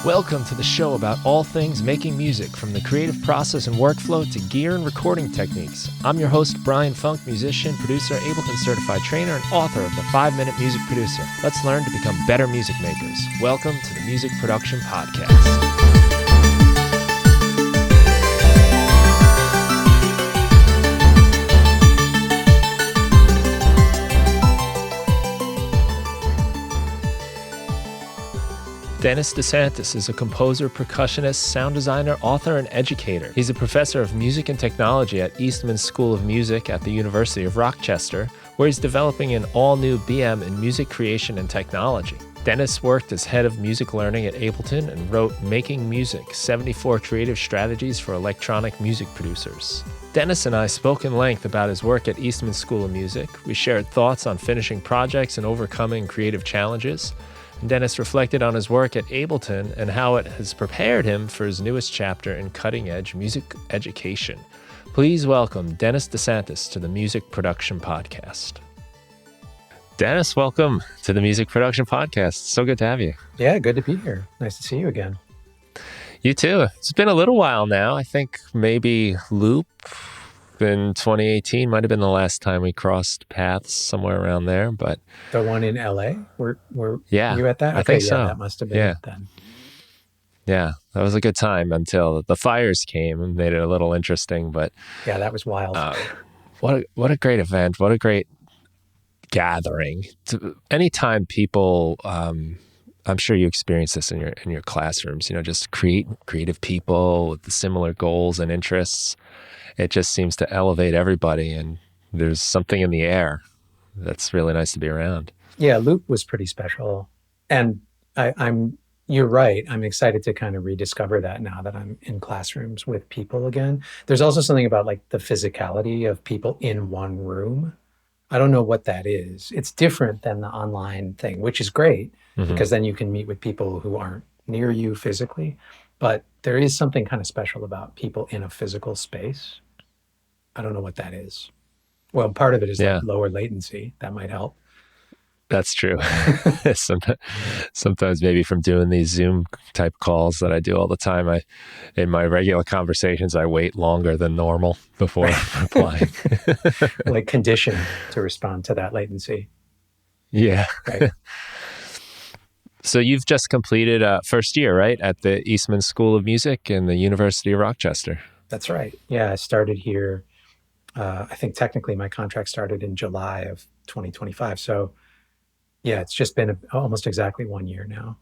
Welcome to the show about all things making music, from the creative process and workflow to gear and recording techniques. I'm your host, Brian Funk, musician, producer, Ableton certified trainer, and author of the 5-Minute Music Producer. Let's learn to become better music makers. Welcome to the Music Production Podcast. DeSantis is a composer, percussionist, sound designer, author, and educator. He's a professor of music and technology at Eastman School of Music at the University of Rochester, where he's developing an all-new BM in music creation and technology. Dennis worked as head of music learning at Ableton and wrote Making Music, 74 Creative Strategies for Electronic Music Producers. Dennis and I spoke in length about his work at Eastman School of Music. We shared thoughts on finishing projects and overcoming creative challenges. Dennis reflected on his work at Ableton and how it has prepared him for his newest chapter in cutting-edge music education. Please welcome Dennis DeSantis to the Music Production Podcast. Dennis, welcome to the Music Production Podcast. So good to have you. Yeah, good to be here. Nice to see you again. You too. It's been a little while now. I think maybe Loop in 2018 might have been the last time we crossed paths, somewhere around there. But the one in LA, were yeah, you at that? I think so. That must have been it then. Yeah, that was a good time until the fires came and made it a little interesting. But yeah, that was wild. What a great event! What a great gathering! Anytime people, I'm sure you experience this in your classrooms. You know, just creative people with similar goals and interests. It just seems to elevate everybody, and there's something in the air that's really nice to be around. Yeah, Loop was pretty special, and you're right. I'm excited to kind of rediscover that now that I'm in classrooms with people again. There's also something about like the physicality of people in one room. I don't know what that is. It's different than the online thing, which is great because then you can meet with people who aren't near you physically. But there is something kind of special about people in a physical space. I don't know what that is. Well, part of it is like lower latency. That might help. That's true. Sometimes maybe from doing these Zoom type calls that I do all the time, in my regular conversations, I wait longer than normal before replying. Like conditioned to respond to that latency. Yeah. Right. So you've just completed first year, right? At the Eastman School of Music in the University of Rochester. That's right. Yeah, I started here. I think technically my contract started in July of 2025. So yeah, it's just been almost exactly 1 year now.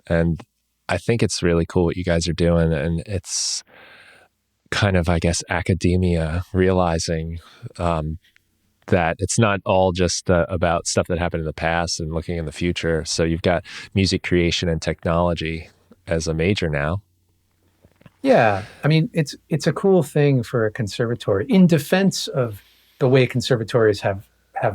And I think it's really cool what you guys are doing. And it's kind of, I guess, academia realizing that it's not all just about stuff that happened in the past and looking in the future. So you've got music creation and technology as a major now. Yeah, I mean, it's a cool thing for a conservatory. In defense of the way conservatories have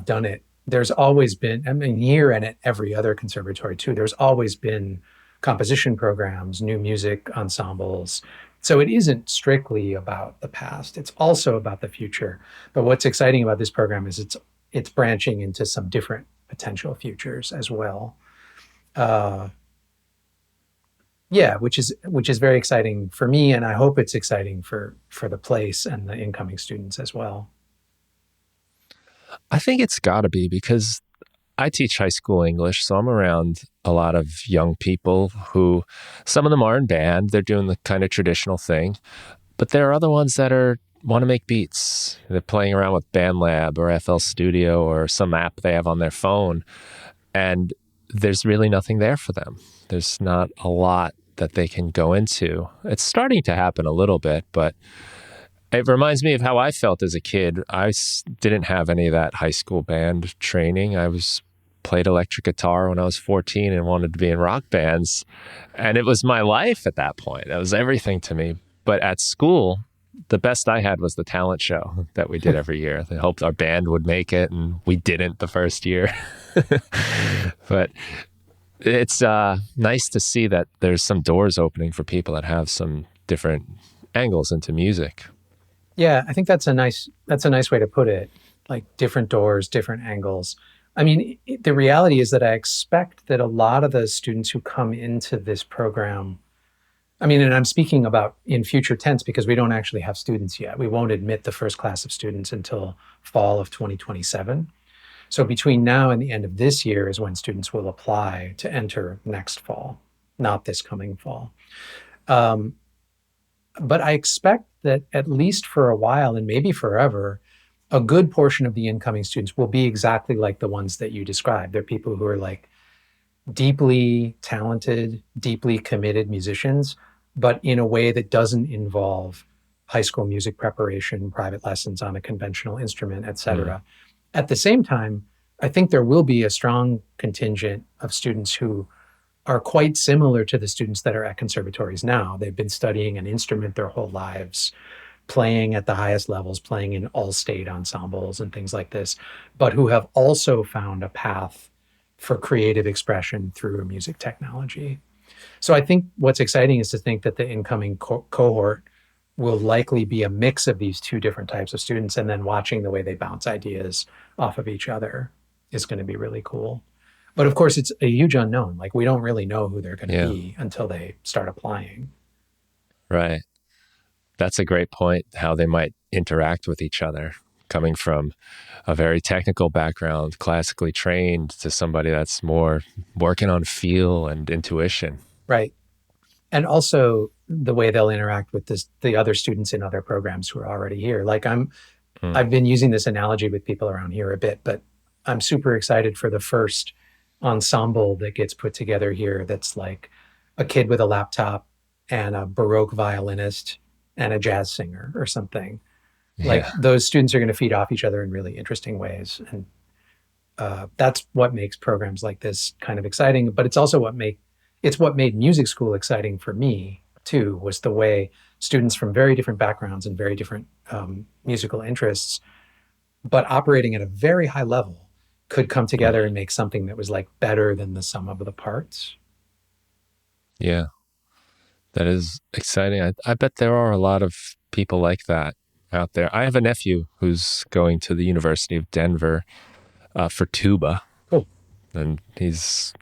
done it, there's always been, I mean, here and at every other conservatory too, there's always been composition programs, new music ensembles. So it isn't strictly about the past. It's also about the future. But what's exciting about this program is it's branching into some different potential futures as well. Yeah, which is very exciting for me, and I hope it's exciting for the place and the incoming students as well. I think it's got to be, because I teach high school English, so I'm around a lot of young people who, some of them are in band, they're doing the kind of traditional thing, but there are other ones that want to make beats. They're playing around with BandLab or FL Studio or some app they have on their phone, and there's really nothing there for them. There's not a lot that they can go into. It's starting to happen a little bit, but it reminds me of how I felt as a kid. I didn't have any of that high school band training. I played electric guitar when I was 14 and wanted to be in rock bands. And it was my life at that point. It was everything to me. But at school, the best I had was the talent show that we did every year. They hoped our band would make it, and we didn't the first year. But it's nice to see that there's some doors opening for people that have some different angles into music. Yeah, I think that's a nice way to put it. Like different doors, different angles. I mean, the reality is that I expect that a lot of the students who come into this program, I mean, and I'm speaking about in future tense because we don't actually have students yet. We won't admit the first class of students until fall of 2027. So between now and the end of this year is when students will apply to enter next fall, not this coming fall. Um, but I expect that at least for a while and maybe forever, a good portion of the incoming students will be exactly like the ones that you described. They're people who are like deeply talented, deeply committed musicians, but in a way that doesn't involve high school music preparation, private lessons on a conventional instrument, et Mm. cetera. At the same time, I think there will be a strong contingent of students who are quite similar to the students that are at conservatories now. They've been studying an instrument their whole lives, playing at the highest levels, playing in all state ensembles and things like this, but who have also found a path for creative expression through music technology. So I think what's exciting is to think that the incoming cohort will likely be a mix of these two different types of students, and then watching the way they bounce ideas off of each other is going to be really cool. But of course, it's a huge unknown. Like, we don't really know who they're going to Yeah, be until they start applying. right. That's a great point, how they might interact with each other, coming from a very technical background, classically trained, to somebody that's more working on feel and intuition. Right. And also the way they'll interact with the other students in other programs who are already here. Like, Mm. I've been using this analogy with people around here a bit, but I'm super excited for the first ensemble that gets put together here that's like a kid with a laptop and a Baroque violinist and a jazz singer or something. Like, Yeah, those students are going to feed off each other in really interesting ways. And that's what makes programs like this kind of exciting. But it's what made music school exciting for me too, was the way students from very different backgrounds and very different musical interests, but operating at a very high level, could come together and make something that was like better than the sum of the parts. yeah, that is exciting. I bet there are a lot of people like that out there. I have a nephew who's going to the University of Denver for tuba, Cool. and he's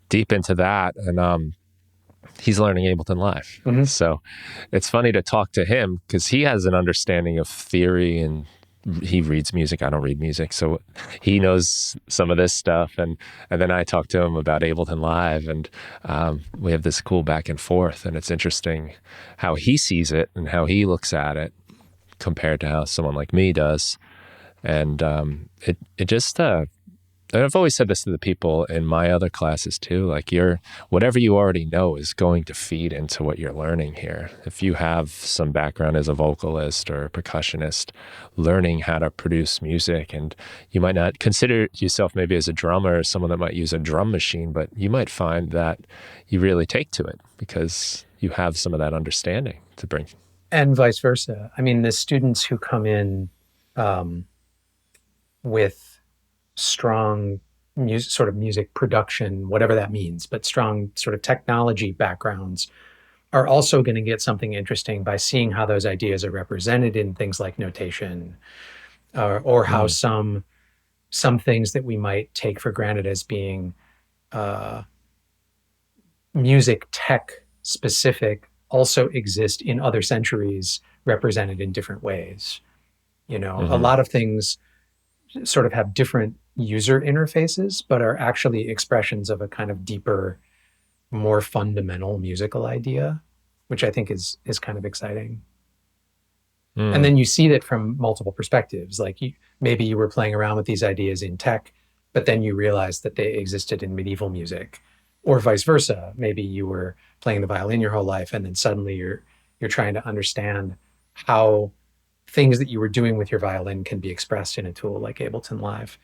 deep into that, and he's learning Ableton Live. Mm-hmm. So it's funny to talk to him because he has an understanding of theory, and he reads music. I don't read music. So he knows some of this stuff. And then I talk to him about Ableton Live, and we have this cool back and forth. And it's interesting how he sees it and how he looks at it compared to how someone like me does. And it just, and I've always said this to the people in my other classes too, like, whatever you already know is going to feed into what you're learning here. If you have some background as a vocalist or a percussionist, learning how to produce music, and you might not consider yourself maybe as a drummer or someone that might use a drum machine, but you might find that you really take to it because you have some of that understanding to bring. And vice versa. I mean, the students who come in um, with strong music, sort of music production, whatever that means, but strong sort of technology backgrounds, are also going to get something interesting by seeing how those ideas are represented in things like notation, or how Mm. some things that we might take for granted as being uh, music tech specific also exist in other centuries, represented in different ways. You know, a Mm-hmm. lot of things sort of have different user interfaces, but are actually expressions of a kind of deeper, more fundamental musical idea, which I think is kind of exciting. And Mm. then you see that from multiple perspectives. Like, maybe you were playing around with these ideas in tech, but then you realized that they existed in medieval music, or vice versa. Maybe you were playing the violin your whole life, and then suddenly you're trying to understand how things that you were doing with your violin can be expressed in a tool like Ableton Live.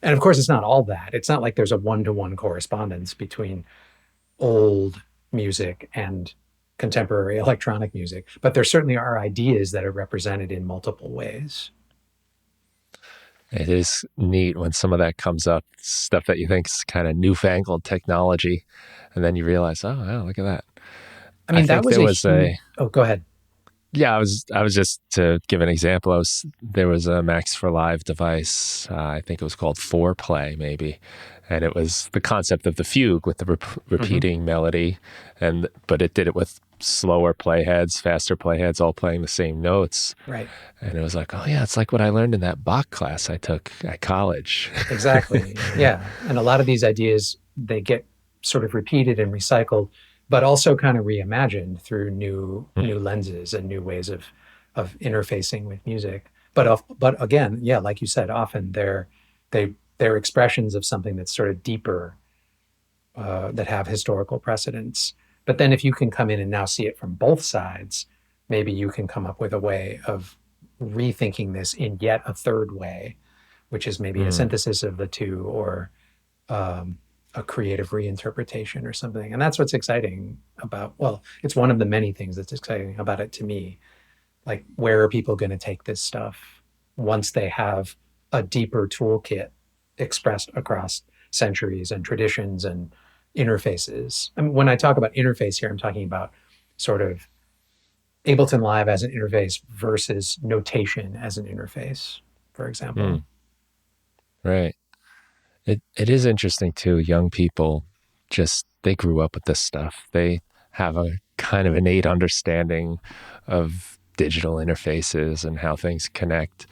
And of course, it's not all that. It's not like there's a one-to-one correspondence between old music and contemporary electronic music, but there certainly are ideas that are represented in multiple ways. It is neat when some of that comes up, stuff that you think is kind of newfangled technology, and then you realize, oh, wow, look at that. I I mean, that think was there a was huge. a, Oh, go ahead. I was just to give an example. There was a Max for Live device. I think it was called Foreplay, maybe, and it was the concept of the fugue with the Hmm. repeating melody, but it did it with slower playheads, faster playheads, all playing the same notes. Right. And it was like, oh yeah, it's like what I learned in that Bach class I took at college. Exactly. Yeah. And a lot of these ideas, they get sort of repeated and recycled, but also kind of reimagined through new lenses and new ways of interfacing with music. But again, yeah, like you said, often they're expressions of something that's sort of deeper, that have historical precedents. But then if you can come in and now see it from both sides, maybe you can come up with a way of rethinking this in yet a third way, which is maybe a Mm, synthesis of the two, or a creative reinterpretation or something. And that's what's exciting about, well, it's one of the many things that's exciting about it to me. Like, where are people going to take this stuff once they have a deeper toolkit expressed across centuries and traditions and interfaces? I mean, when I talk about interface here, I'm talking about sort of Ableton Live as an interface versus notation as an interface, for example. mm, right. It is interesting too. Young people just they grew up with this stuff. They have a kind of innate understanding of digital interfaces and how things connect.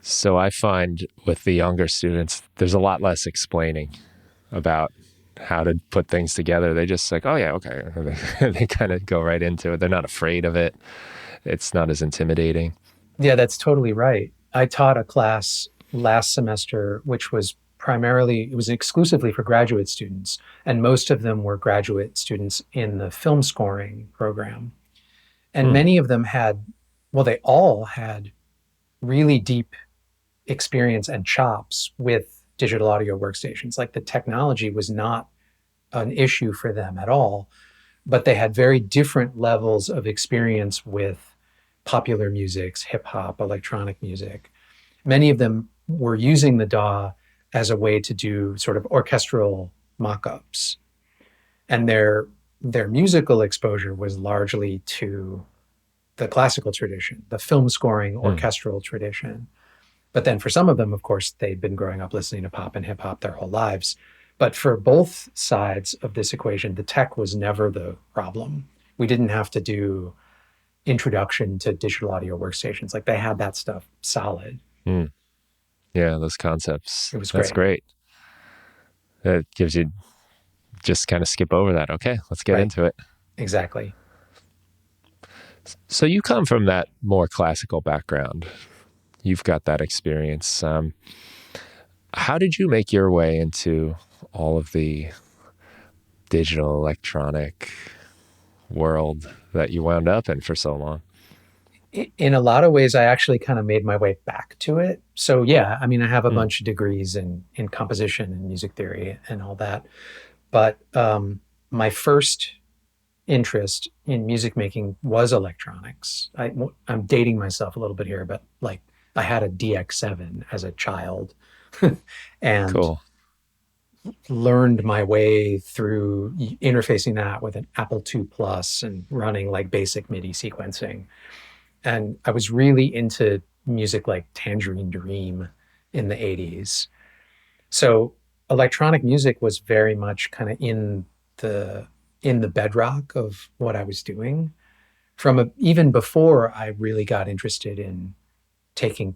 So I find with the younger students, there's a lot less explaining about how to put things together. They just like, oh yeah, okay. They kind of go right into it. They're not afraid of it. It's not as intimidating. Yeah, that's totally right. I taught a class last semester, which was primarily, it was exclusively for graduate students, and most of them were graduate students in the film scoring program. And Hmm. many of them had, well, they all had really deep experience and chops with digital audio workstations. Like, the technology was not an issue for them at all, but they had very different levels of experience with popular musics, hip hop, electronic music. Many of them were using the DAW as a way to do sort of orchestral mock-ups. And their musical exposure was largely to the classical tradition, the film scoring Hmm. orchestral tradition. But then for some of them, of course, they'd been growing up listening to pop and hip hop their whole lives. But for both sides of this equation, the tech was never the problem. We didn't have to do introduction to digital audio workstations. Like, they had that stuff solid. Hmm. Yeah, those concepts. It was That's great. great. It gives you just kind of skip over that. Okay, let's get Right. into it. Exactly. So you come from that more classical background. You've got that experience. How did you make your way into all of the digital electronic world that you wound up in for so long? In a lot of ways, I actually kind of made my way back to it. So yeah, I mean, I have a Hmm. bunch of degrees in composition and music theory and all that. But my first interest in music making was electronics. I'm dating myself a little bit here, but like, I had a DX7 as a child and Cool. learned my way through interfacing that with an Apple II Plus and running like basic MIDI sequencing. And I was really into music like Tangerine Dream in the 80s. So electronic music was very much kind of the in the bedrock of what I was doing even before I really got interested in taking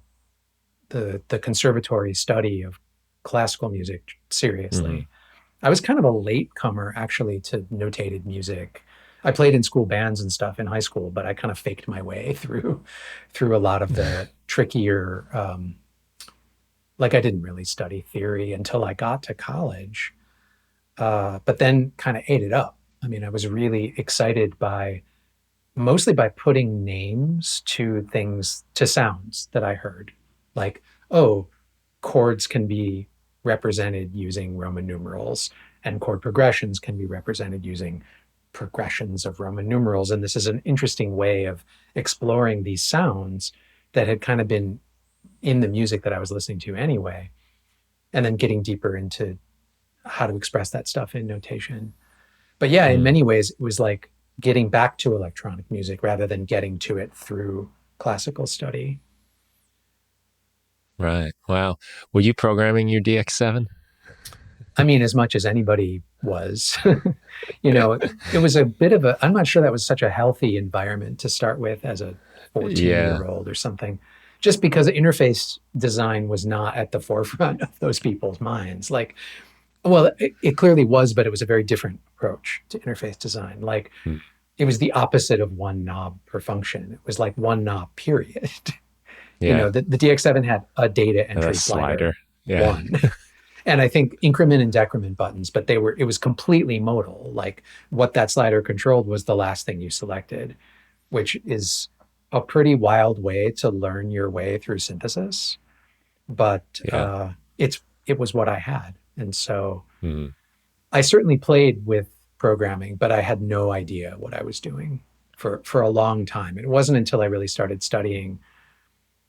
the conservatory study of classical music Hmm. seriously. I was kind of a late comer actually to notated music. I played in school bands and stuff in high school, but I kind of faked my way through a lot of the trickier, like, I didn't really study theory until I got to college, but then kind of ate it up. I mean, I was really excited by mostly by putting names to things, to sounds that I heard. Like, oh, chords can be represented using Roman numerals, and chord progressions can be represented using progressions of Roman numerals. And this is an interesting way of exploring these sounds that had kind of been in the music that I was listening to anyway, and then getting deeper into how to express that stuff in notation. But yeah, in Hmm. many ways, it was like getting back to electronic music rather than getting to it through classical study. Right. Wow. Were you programming your DX7? I mean, as much as anybody was, it was a bit of a, I'm not sure that was such a healthy environment to start with as a 14-year Yeah. old or something, just because interface design was not at the forefront of those people's minds. Like, well, it clearly was, but it was a very different approach to interface design. Like, Hmm. it was the opposite of one knob per function. It was like one knob, period. Yeah. The DX7 had a data And a entry slider. slider, Yeah. one. And I think increment and decrement buttons, but it was completely modal. Like what that slider controlled was the last thing you selected, which is a pretty wild way to learn your way through synthesis. But Yeah. it was what I had. And so Mhm. I certainly played with programming, but I had no idea what I was doing for a long time. It wasn't until I really started studying,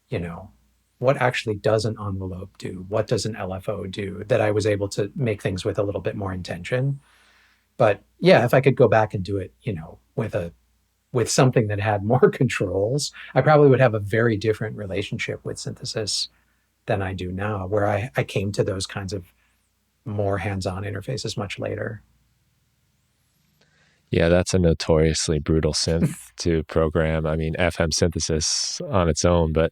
you know, what actually does an envelope do? What does an LFO do? That I was able to make things with a little bit more intention. But yeah, if I could go back and do it, with something that had more controls, I probably would have a very different relationship with synthesis than I do now, where I came to those kinds of more hands-on interfaces much later. Yeah, that's a notoriously brutal synth to program. I mean, FM synthesis on its own, but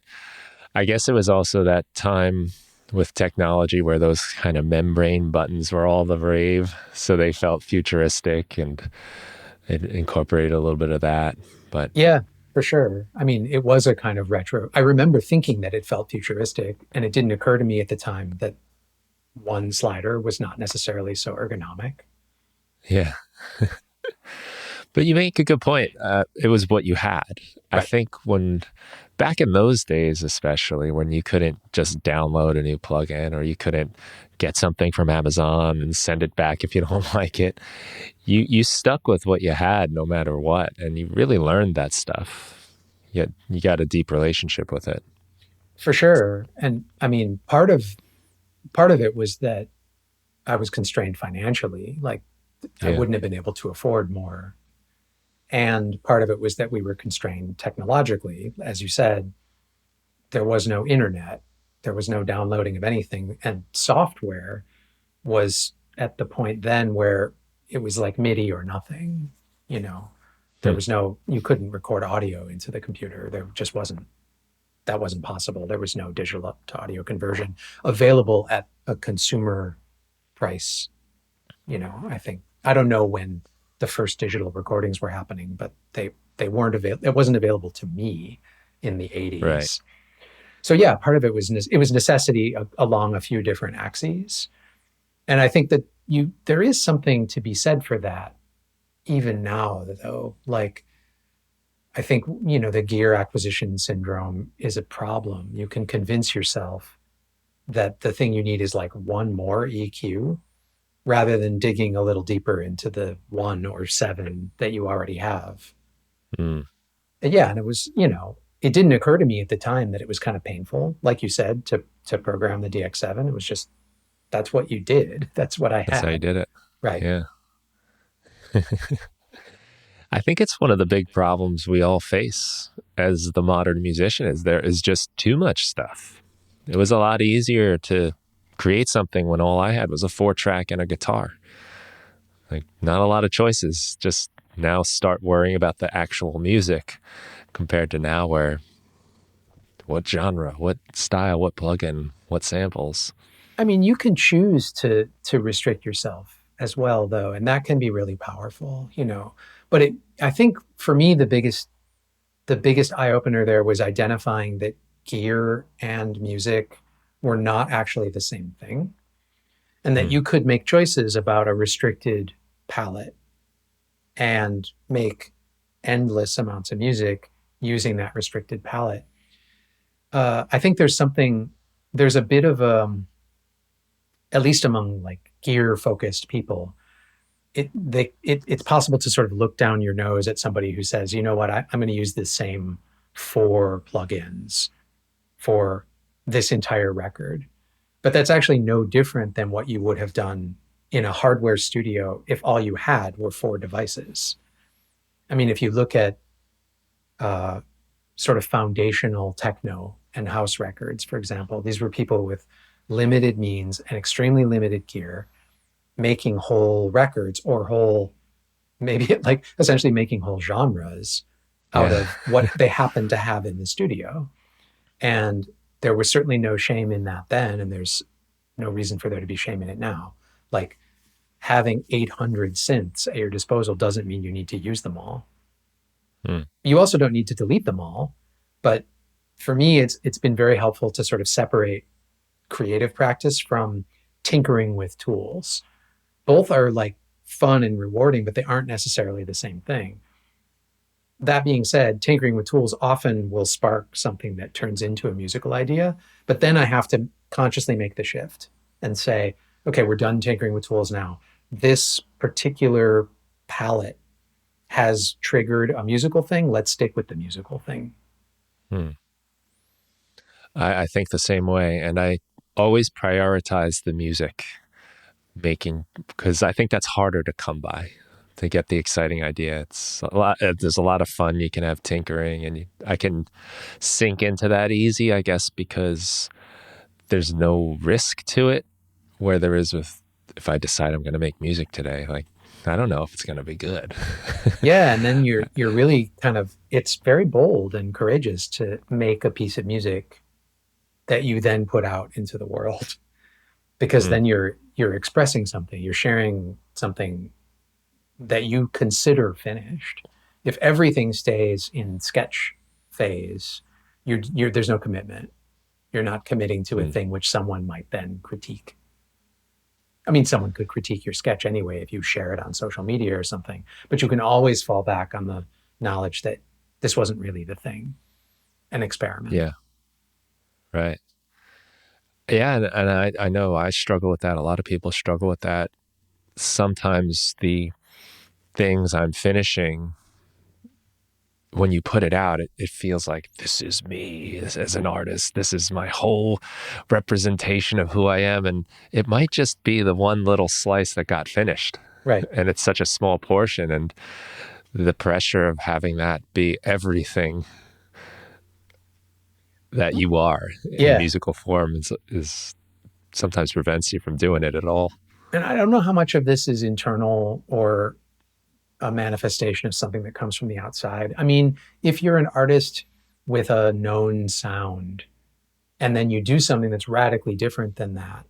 I guess it was also that time with technology where those kind of membrane buttons were all the rave. So they felt futuristic and it incorporated a little bit of that. But Yeah, for sure. I mean, it was a kind of retro. I remember thinking that it felt futuristic, and it didn't occur to me at the time that one slider was not necessarily so ergonomic. yeah, but you make a good point. It was what you had. I Right. think when back in those days, especially when you couldn't just download a new plugin or you couldn't get something from Amazon and send it back if you don't like it, you stuck with what you had no matter what, and you really learned that stuff. Yet you got a deep relationship with it. For sure. And I mean, part of it was that I was constrained financially. Like I Yeah. wouldn't have been able to afford more. And part of it was that we were constrained technologically. As you said, there was no internet, there was no downloading of anything. And software was at the point then where it was like MIDI or nothing. You know, there Hmm. was no, you couldn't record audio into the computer. There just wasn't, that wasn't possible. There was no digital to audio conversion available at a consumer price. I think, I don't know when the first digital recordings were happening, but they weren't available. It wasn't available to me in the Right. 80s. So yeah, part of it was necessity along a few different axes. And I think that there is something to be said for that even now, though. Like I think, the gear acquisition syndrome is a problem. You can convince yourself that the thing you need is like one more EQ rather than digging a little deeper into the one or seven that you already have. Mm. And yeah, and it was, it didn't occur to me at the time that it was kind of painful, like you said, to program the DX7. It was just that's what you did. That's what I That's how you had. did it. Right. Yeah. I think it's one of the big problems we all face as the modern musician is there is just too much stuff. It was a lot easier to create something when all I had was a 4-track and a guitar. Like not a lot of choices. Just now start worrying about the actual music compared to now where what genre, what style, what plugin, what samples. I mean, you can choose to restrict yourself as well, though, and that can be really powerful, But I think for me, the biggest eye opener there was identifying that gear and music were not actually the same thing, and that Mm. you could make choices about a restricted palette and make endless amounts of music using that restricted palette. I think there's a bit of at least among like gear focused people, it's possible to sort of look down your nose at somebody who says, you know what, I'm going to use the same 4 plugins for this entire record. But that's actually no different than what you would have done in a hardware studio if all you had were 4 devices. I mean, if you look at uh, sort of foundational techno and house records, for example, these were people with limited means and extremely limited gear making whole records or whole, maybe like essentially making whole genres out Yeah. of what they happened to have in the studio. And there was certainly no shame in that then, and there's no reason for there to be shame in it now. Like having 800 synths at your disposal doesn't mean you need to use them all. Hmm. You also don't need to delete them all. But for me, it's been very helpful to sort of separate creative practice from tinkering with tools. Both are like fun and rewarding, but they aren't necessarily the same thing. That being said, tinkering with tools often will spark something that turns into a musical idea, but then I have to consciously make the shift and say, okay, we're done tinkering with tools now. This particular palette has triggered a musical thing. Let's stick with the musical thing. Hmm. I think the same way. And I always prioritize the music making because I think that's harder to come by to get the exciting idea. It's a lot, there's a lot of fun. You can have tinkering and I can sink into that easy, I guess, because there's no risk to it where there is with if I decide I'm going to make music today. Like, I don't know if it's going to be good. Yeah, and then you're really kind of it's very bold and courageous to make a piece of music that you then put out into the world because Mm, then you're expressing something, you're sharing something that you consider finished. If everything stays in sketch phase, you're there's no commitment. You're not committing to a mm. thing which someone might then critique. I mean, someone could critique your sketch anyway if you share it on social media or something, but you can always fall back on the knowledge that this wasn't really the thing, an experiment. Yeah, right. Yeah, and I know I struggle with that. A lot of people struggle with that. Sometimes the things I'm finishing, when you put it out, it feels like this is me as an artist. This is my whole representation of who I am. And it might just be the one little slice that got finished. Right. And it's such a small portion. And the pressure of having that be everything that you are in Yeah. musical form is sometimes prevents you from doing it at all. And I don't know how much of this is internal or a manifestation of something that comes from the outside. I mean, if you're an artist with a known sound and then you do something that's radically different than that,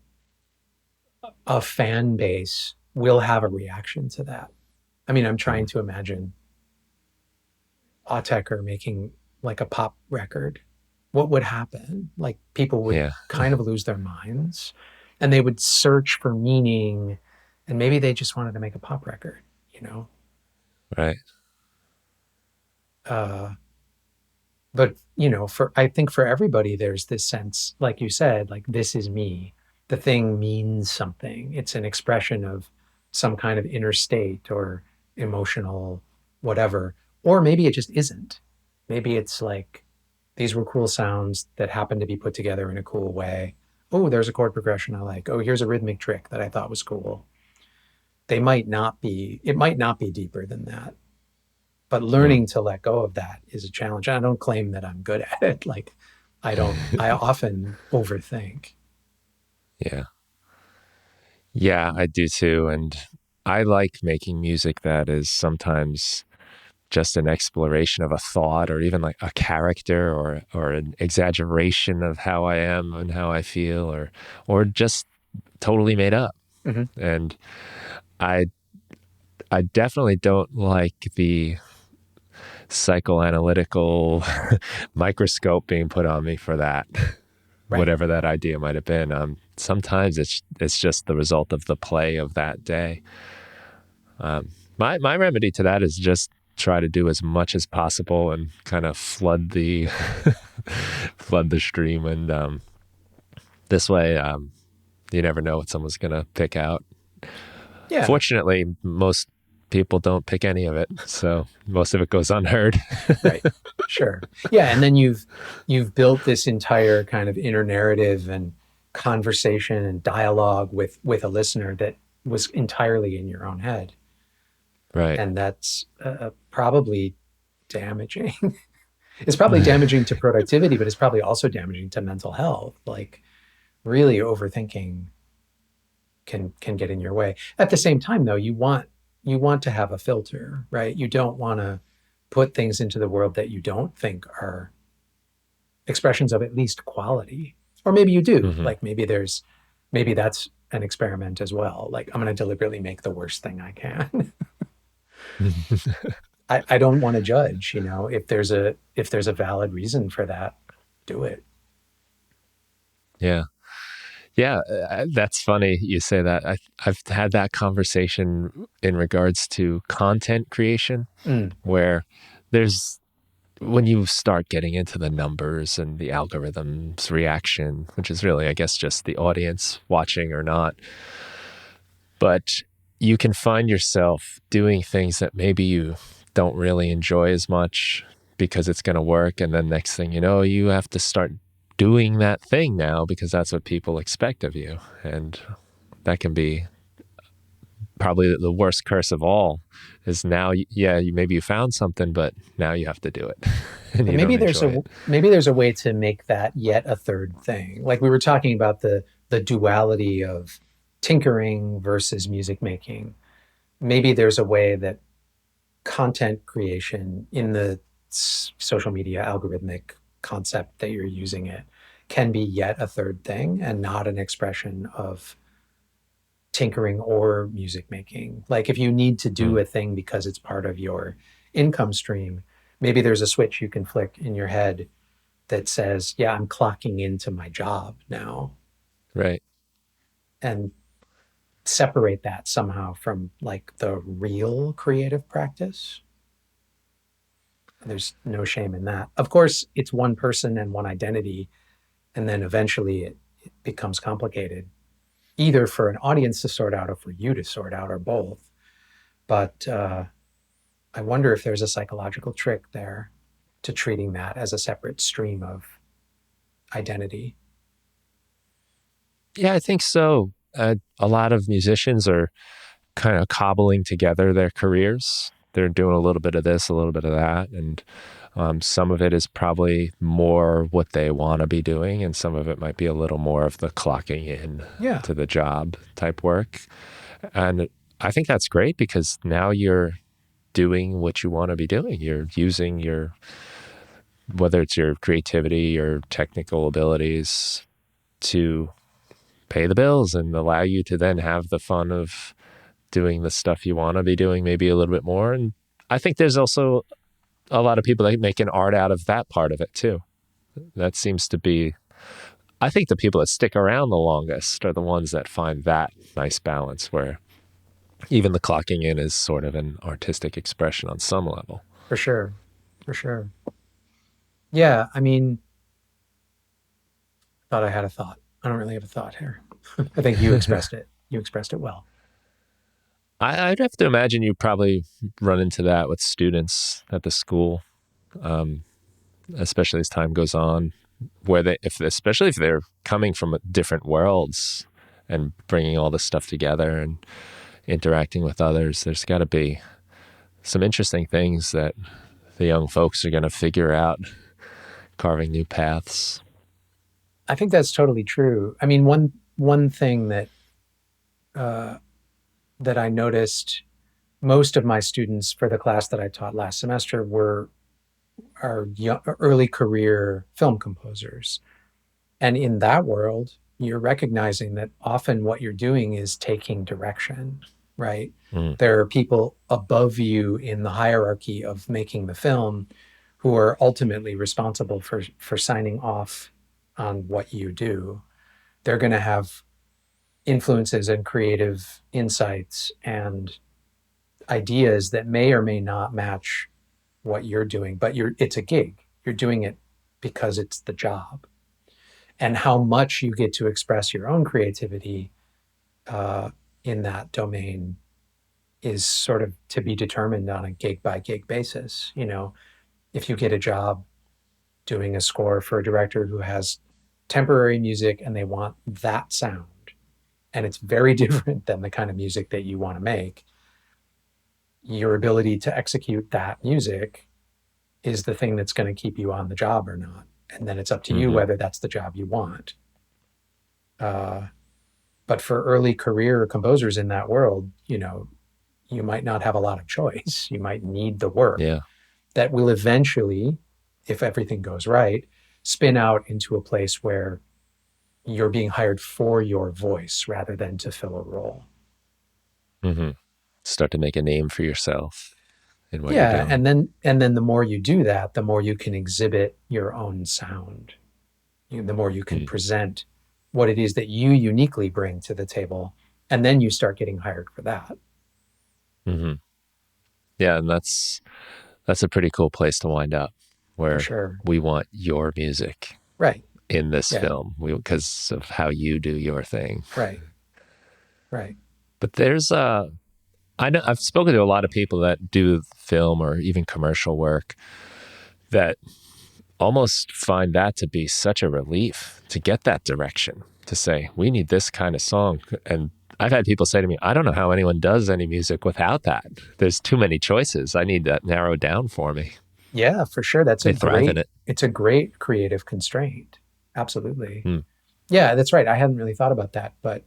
a fan base will have a reaction to that. I mean, I'm trying Mm. to imagine Autechre making like a pop record. What would happen? Like people would Yeah, kind of lose their minds and they would search for meaning and maybe they just wanted to make a pop record, you know? right. Uh, but you know, for I think for everybody, there's this sense, like you said, like this is me. The thing means something. It's an expression of some kind of inner state or emotional whatever. Or maybe it just isn't. Maybe it's like these were cool sounds that happen to be put together in a cool way. Oh, there's a chord progression I like. Oh, here's a rhythmic trick that I thought was cool. They might not be, it might not be deeper than that. But Mm. learning to let go of that is a challenge. I don't claim that I'm good at it. Like I often overthink. Yeah. Yeah, I do too. And I like making music that is sometimes just an exploration of a thought or even like a character or an exaggeration of how I am and how I feel or just totally made up. Mhm. And I I definitely don't like the psychoanalytical microscope being put on me for that, Right. whatever that idea might have been. Sometimes it's just the result of the play of that day. My remedy to that is just try to do as much as possible and kind of flood the flood the stream, and this way you never know what someone's gonna pick out. Yeah. Fortunately, most people don't pick any of it, so most of it goes unheard. Right. Sure. Yeah. And then you've built this entire kind of inner narrative and conversation and dialogue with a listener that was entirely in your own head. Right. And that's probably damaging. It's probably damaging to productivity, but it's probably also damaging to mental health. Like really overthinking can get in your way. At the same time, though, you want to have a filter, right? You don't want to put things into the world that you don't think are expressions of at least quality. Or maybe you do. Hmm. Like maybe that's an experiment as well. Like I'm going to deliberately make the worst thing I can. I don't want to judge, if there's a valid reason for that, do it. Yeah. Yeah, that's funny you say that. I've had that conversation in regards to content creation, Mm, where there's when you start getting into the numbers and the algorithm's reaction, which is really, I guess, just the audience watching or not, but you can find yourself doing things that maybe you don't really enjoy as much because it's going to work. And then next thing you know, you have to start doing that thing now because that's what people expect of you. And that can be probably the worst curse of all is now, yeah, maybe you found something, but now you have to do it and but you maybe don't there's enjoy a it. maybe there's a way to make that yet a third thing. Like we were talking about the duality of tinkering versus music making. Maybe there's a way that content creation in the social media algorithmic concept that you're using it can be yet a third thing and not an expression of tinkering or music making. Like if you need to do Mm, a thing because it's part of your income stream, maybe there's a switch you can flick in your head that says, yeah, I'm clocking into my job now, right. and separate that somehow from like the real creative practice. There's no shame in that. Of course, it's one person and one identity, and then eventually it becomes complicated, either for an audience to sort out or for you to sort out, or both. But I wonder if there's a psychological trick there to treating that as a separate stream of identity. Yeah, I think so. A lot of musicians are kind of cobbling together their careers. They're doing a little bit of this, a little bit of that. And some of it is probably more what they want to be doing. And some of it might be a little more of the clocking in Yeah, to the job type work. And I think that's great because now you're doing what you want to be doing. You're using whether it's your creativity or technical abilities to pay the bills and allow you to then have the fun of doing the stuff you want to be doing maybe a little bit more. And I think there's also a lot of people that make an art out of that part of it too. That seems to be, I think the people that stick around the longest are the ones that find that nice balance where even the clocking in is sort of an artistic expression on some level. for sure. For sure. Yeah, I mean, thought I had a thought. I don't really have a thought here. I think you expressed it. You expressed it well. I'd have to imagine you probably run into that with students at the school, um, especially as time goes on, where especially if they're coming from different worlds and bringing all this stuff together and interacting with others, there's got to be some interesting things that the young folks are going to figure out, carving new paths. I think that's totally true. I mean, one thing uh, that I noticed, most of my students for the class that I taught last semester are early career film composers. And in that world, you're recognizing that often what you're doing is taking direction, right? Mm, There are people above you in the hierarchy of making the film who are ultimately responsible for signing off on what you do. They're going to have influences and creative insights and ideas that may or may not match what you're doing, but it's a gig. You're doing it because it's the job. And how much you get to express your own creativity uh, in that domain is sort of to be determined on a gig by gig basis. If you get a job doing a score for a director who has temporary music and they want that sound, and it's very different than the kind of music that you want to make, your ability to execute that music is the thing that's going to keep you on the job or not. And then it's up to you Mm-hmm. whether that's the job you want. But for early career composers in that world, you might not have a lot of choice. You might need the work Yeah. that will eventually, if everything goes right, spin out into a place where you're being hired for your voice rather than to fill a role. Mm-hmm. Start to make a name for yourself in what you're Yeah, doing. and then the more you do that, the more you can exhibit your own sound. The more you can Mm. present what it is that you uniquely bring to the table, and then you start getting hired for that. Mm-hmm. Yeah, and that's a pretty cool place to wind up, For where sure. we want your music Right. in this Yeah. film because of how you do your thing. Right. Right. But I know I've spoken to a lot of people that do film or even commercial work that almost find that to be such a relief to get that direction, to say, we need this kind of song. And I've had people say to me, I don't know how anyone does any music without that. There's too many choices. I need that narrowed down for me. Yeah, for sure. They thrive in it. It's a great creative constraint. Absolutely. Hmm. Yeah, that's right. I hadn't really thought about that, but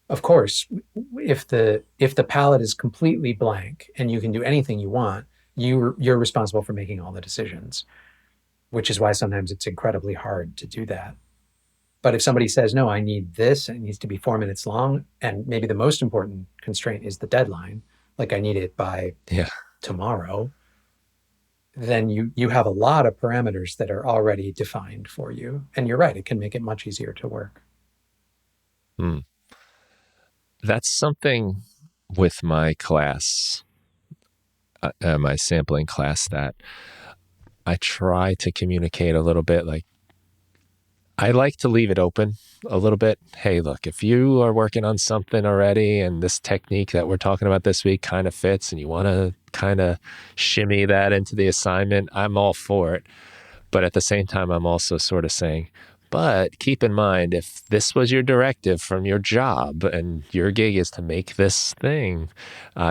of course, if the palette is completely blank and you can do anything you want, you're responsible for making all the decisions, which is why sometimes it's incredibly hard to do that. But if somebody says, no, I need this, and it needs to be 4 minutes long, and maybe the most important constraint is the deadline, like I need it by Yeah. tomorrow, then you have a lot of parameters that are already defined for you. And you're right, it can make it much easier to work. Hmm. That's something with my class, my sampling class, that I try to communicate a little bit. Like, I like to leave it open a little bit. Hey, look, if you are working on something already and this technique that we're talking about this week kind of fits and you want to kind of shimmy that into the assignment, I'm all for it. But at the same time, I'm also sort of saying, but keep in mind, if this was your directive from your job and your gig is to make this thing,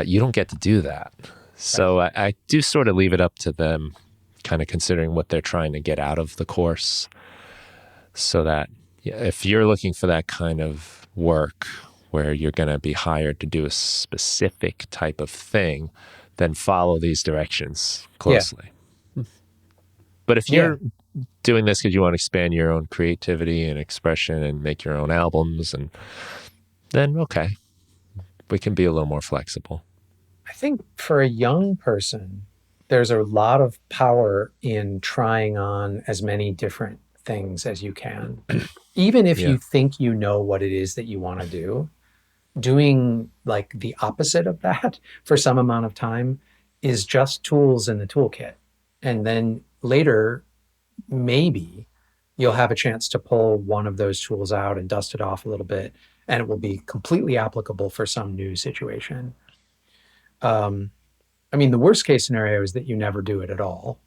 you don't get to do that. So I do sort of leave it up to them, kind of considering what they're trying to get out of the course. So that if you're looking for that kind of work where you're going to be hired to do a specific type of thing, then follow these directions closely. Yeah. But if Yeah. you're doing this because you want to expand your own creativity and expression and make your own albums, and then okay, we can be a little more flexible. I think for a young person, there's a lot of power in trying on as many different things as you can. Even if Yeah. you think you know what it is that you want to do, doing like the opposite of that for some amount of time is just tools in the toolkit. And then later, maybe you'll have a chance to pull one of those tools out and dust it off a little bit, and it will be completely applicable for some new situation. I mean, the worst case scenario is that you never do it at all.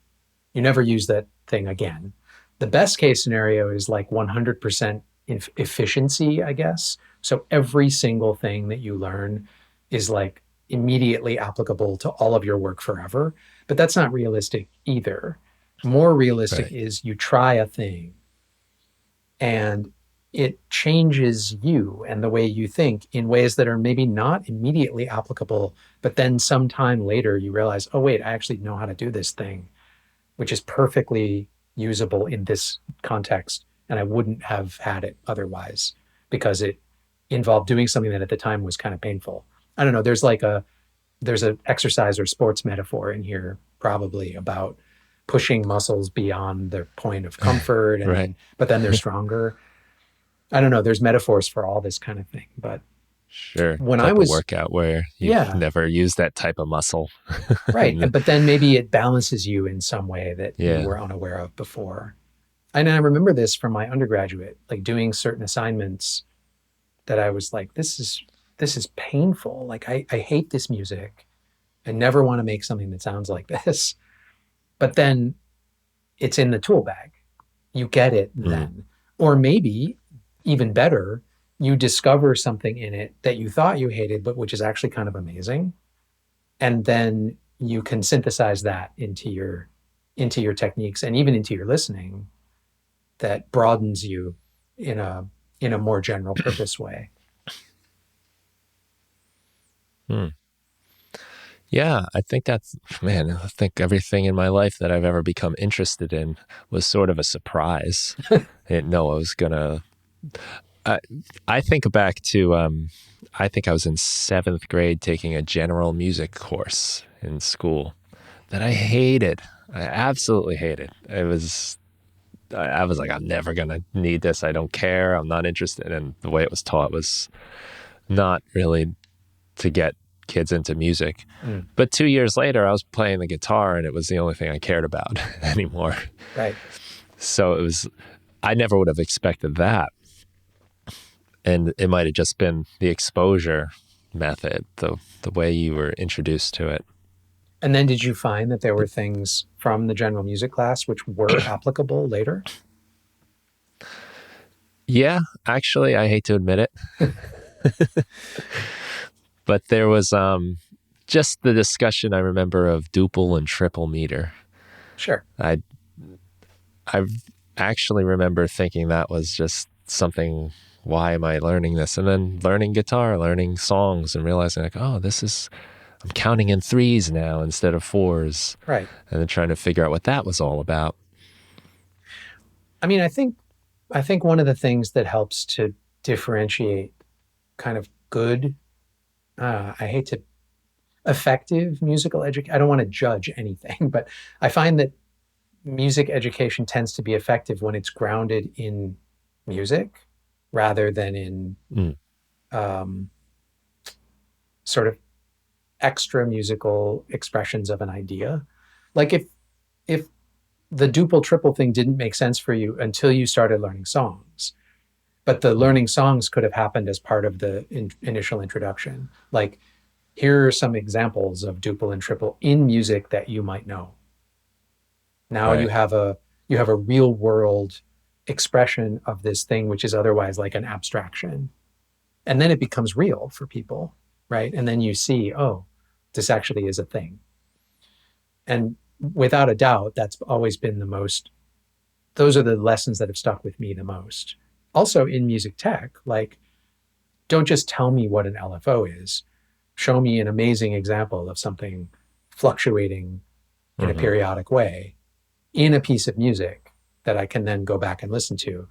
You never use that thing again. The best case scenario is like 100% efficiency, I guess. So every single thing that you learn is like immediately applicable to all of your work forever. But that's not realistic either. More realistic Right. is you try a thing and it changes you and the way you think in ways that are maybe not immediately applicable, but then sometime later you realize, oh, wait, I actually know how to do this thing, which is perfectly usable in this context. And I wouldn't have had it otherwise because it involved doing something that at the time was kind of painful. I don't know. There's an exercise or sports metaphor in here probably about pushing muscles beyond their point of comfort, and Right. but then they're stronger. I don't know. There's metaphors for all this kind of thing. But Sure. when Type I of was, workout where you've yeah, never used that type of muscle. right. But then maybe it balances you in some way that you Yeah. were unaware of before. And I remember this from my undergraduate, like doing certain assignments that I was like, this is painful. Like I hate this music. I never want to make something that sounds like this. But then it's in the tool bag. You get it then. Or maybe even better, you discover something in it that you thought you hated, but which is actually kind of amazing. and then you can synthesize that into your techniques and even into your listening that broadens you in a more general purpose way. Hmm. Yeah, I think that's, man, I think everything in my life that I've ever become interested in was sort of a surprise. I didn't know I was gonna. I, I think back to, I think I was in seventh grade taking a general music course in school that I hated. I absolutely hated. I was like, I'm never gonna need this. I don't care. I'm not interested. And the way it was taught was not really to get kids into music. Mm, But 2 years later, I was playing the guitar and it was the only thing I cared about anymore. right. So I never would have expected that. And it might have just been the exposure method, the way you were introduced to it. And then did you find that there were things from the general music class which were applicable later? Yeah, actually, I hate to admit it, but there was just the discussion I remember of duple and triple meter. Sure. I I actually remember thinking that was just something. Why am I learning this? And then learning guitar, learning songs, and realizing like, oh, I'm counting in threes now instead of fours, Right. and then trying to figure out what that was all about. I mean, I think one of the things that helps to differentiate kind of good, I hate to effective musical education. I don't want to judge anything, but I find that music education tends to be effective when it's grounded in music rather than in Mm. um, sort of extra musical expressions of an idea. Like if the duple triple thing didn't make sense for you until you started learning songs, but the learning songs could have happened as part of the initial introduction. Like here are some examples of duple and triple in music that you might know. Now Right. you have a real world expression of this thing which is otherwise like an abstraction. And then it becomes real for people, right? And then you see, oh, this actually is a thing. And without a doubt, that's always been the most, those are the lessons that have stuck with me the most. Also in music tech, like, don't just tell me what an LFO is. Show me an amazing example of something fluctuating in a Mm-hmm. periodic way in a piece of music that I can then go back and listen to.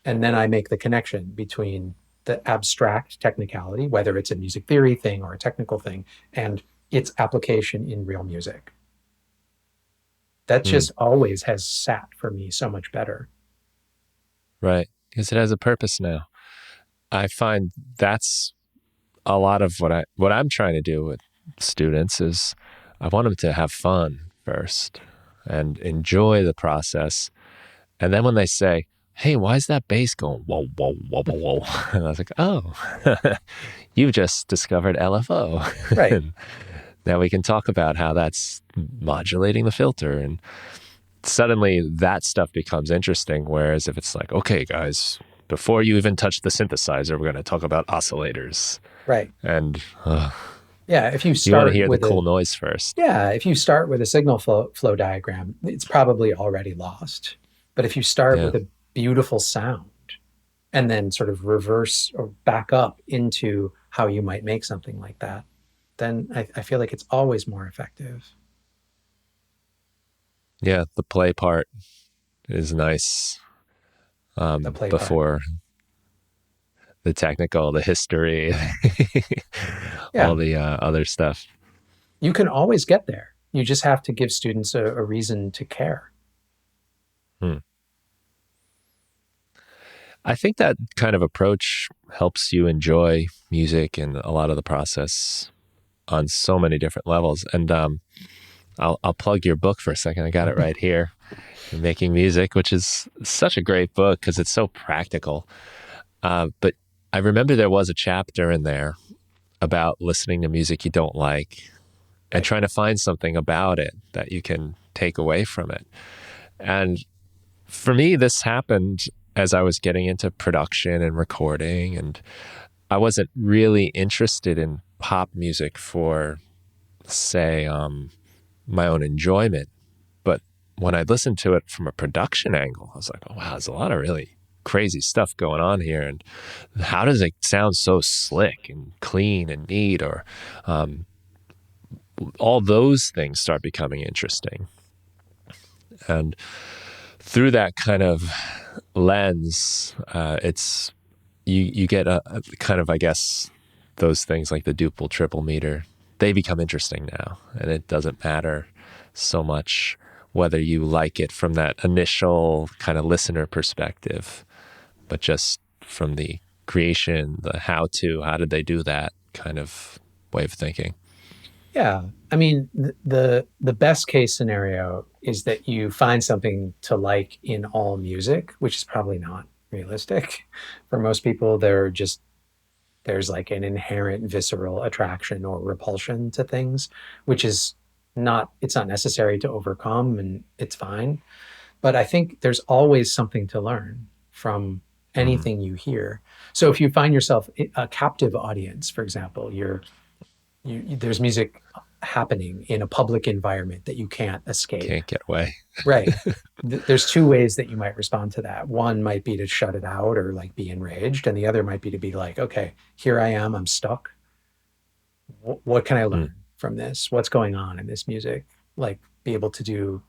And then I make the connection between the abstract technicality, whether it's a music theory thing or a technical thing, and its application in real music. That Mm. just always has sat for me so much better. Right. Because it has a purpose now. I find that's a lot of what I'm trying to do with students is I want them to have fun first and enjoy the process. And then when they say, "Hey, why is that bass going whoa whoa whoa whoa whoa?" And I was like, "Oh, you just discovered LFO." Right. And now we can talk about how that's modulating the filter, and suddenly that stuff becomes interesting. Whereas if it's like, "Okay, guys, before you even touch the synthesizer, we're going to talk about oscillators," Right. and Yeah. you want to hear the cool noise first. if you start with a signal flow diagram, it's probably already lost. But if you start Yeah. with a beautiful sound and then sort of reverse or back up into how you might make something like that, then I feel like it's always more effective. Yeah, the play part is nice The play part. before the technical, the history, Yeah. all the other stuff. You can always get there. You just have to give students a reason to care. Hmm. I think that kind of approach helps you enjoy music and a lot of the process on so many different levels. And I'll plug your book for a second. I got it right here, Making Music, which is such a great book because it's so practical. But I remember there was a chapter in there about listening to music you don't like and Right. trying to find something about it that you can take away from it. And for me, this happened as I was getting into production and recording, and I wasn't really interested in pop music for say, my own enjoyment. But when I listened to it from a production angle, I was like, oh, wow, there's a lot of really crazy stuff going on here. And how does it sound so slick and clean and neat? Or all those things start becoming interesting. And through that kind of lens, it's you get a kind of, I guess, those things like the duple triple meter, they become interesting now. And it doesn't matter so much whether you like it from that initial kind of listener perspective, but just from the creation, the how did they do that kind of way of thinking. Yeah. I mean, the best case scenario is that you find something to like in all music, which is probably not realistic. For most people, there's like an inherent visceral attraction or repulsion to things, which is it's not necessary to overcome, and it's fine. But I think there's always something to learn from Mm. anything you hear. So if you find yourself a captive audience, for example, there's music happening in a public environment that you can't escape. Can't get away. Right. There's two ways that you might respond to that. One might be to shut it out or like be enraged, and the other might be to be like, okay, here I am, I'm stuck. What can I Mm. learn from this? What's going on in this music? Like, be able to do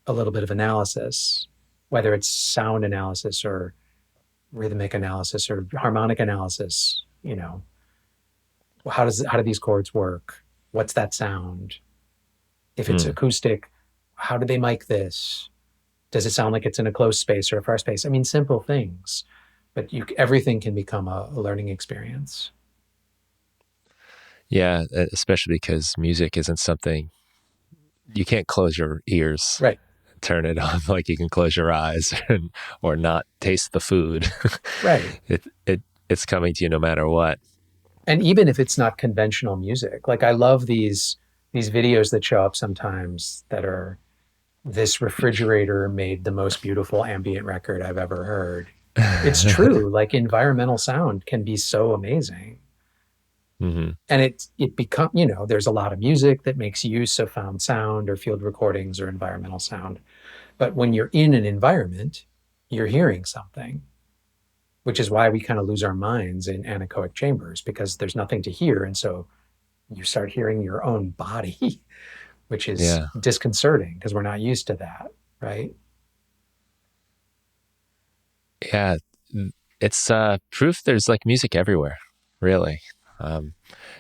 a little bit of analysis, whether it's sound analysis or rhythmic analysis or harmonic analysis. How do these chords work? What's that sound? If it's Mm. acoustic, how do they mic this? Does it sound like it's in a closed space or a far space? I mean, simple things, but everything can become a learning experience. Yeah, especially because music isn't something you can't close your ears, Right. turn it on like you can close your eyes or not taste the food. Right. It's coming to you no matter what. And even if it's not conventional music, like I love these videos that show up sometimes that are, this refrigerator made the most beautiful ambient record I've ever heard. It's true. Like environmental sound can be so amazing. Mm-hmm. And it become, there's a lot of music that makes use of found sound or field recordings or environmental sound. But when you're in an environment, you're hearing something, which is why we kind of lose our minds in anechoic chambers, because there's nothing to hear. And so you start hearing your own body, which is Yeah. disconcerting because we're not used to that, right? Yeah. It's proof there's like music everywhere, really. Um,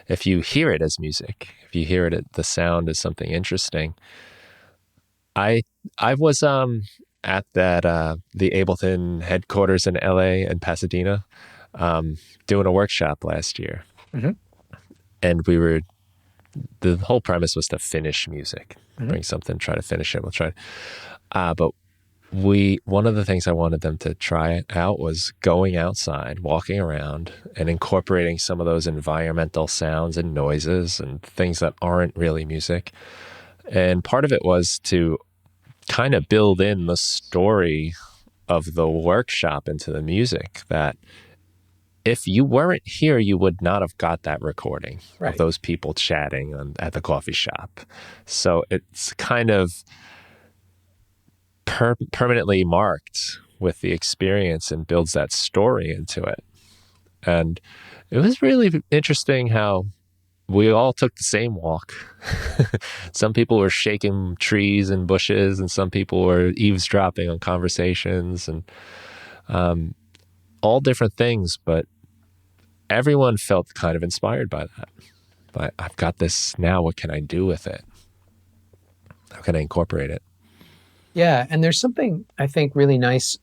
if you hear it as music, if you hear it, the sound is something interesting. I I was at that the Ableton headquarters in LA and Pasadena um, doing a workshop last year, Mm-hmm. and the whole premise was to finish music, Mm-hmm. bring something, try to finish it. We'll try. But one of the things I wanted them to try out was going outside, walking around, and incorporating some of those environmental sounds and noises and things that aren't really music. And part of it was to kind of build in the story of the workshop into the music, that if you weren't here, you would not have got that recording of Right. those people chatting at the coffee shop. So it's kind of permanently marked with the experience and builds that story into it. And it was really interesting how we all took the same walk. Some people were shaking trees and bushes, and some people were eavesdropping on conversations, and um, all different things. But everyone felt kind of inspired by that. But I've got this now. What can I do with it? How can I incorporate it? Yeah. And there's something I think really nice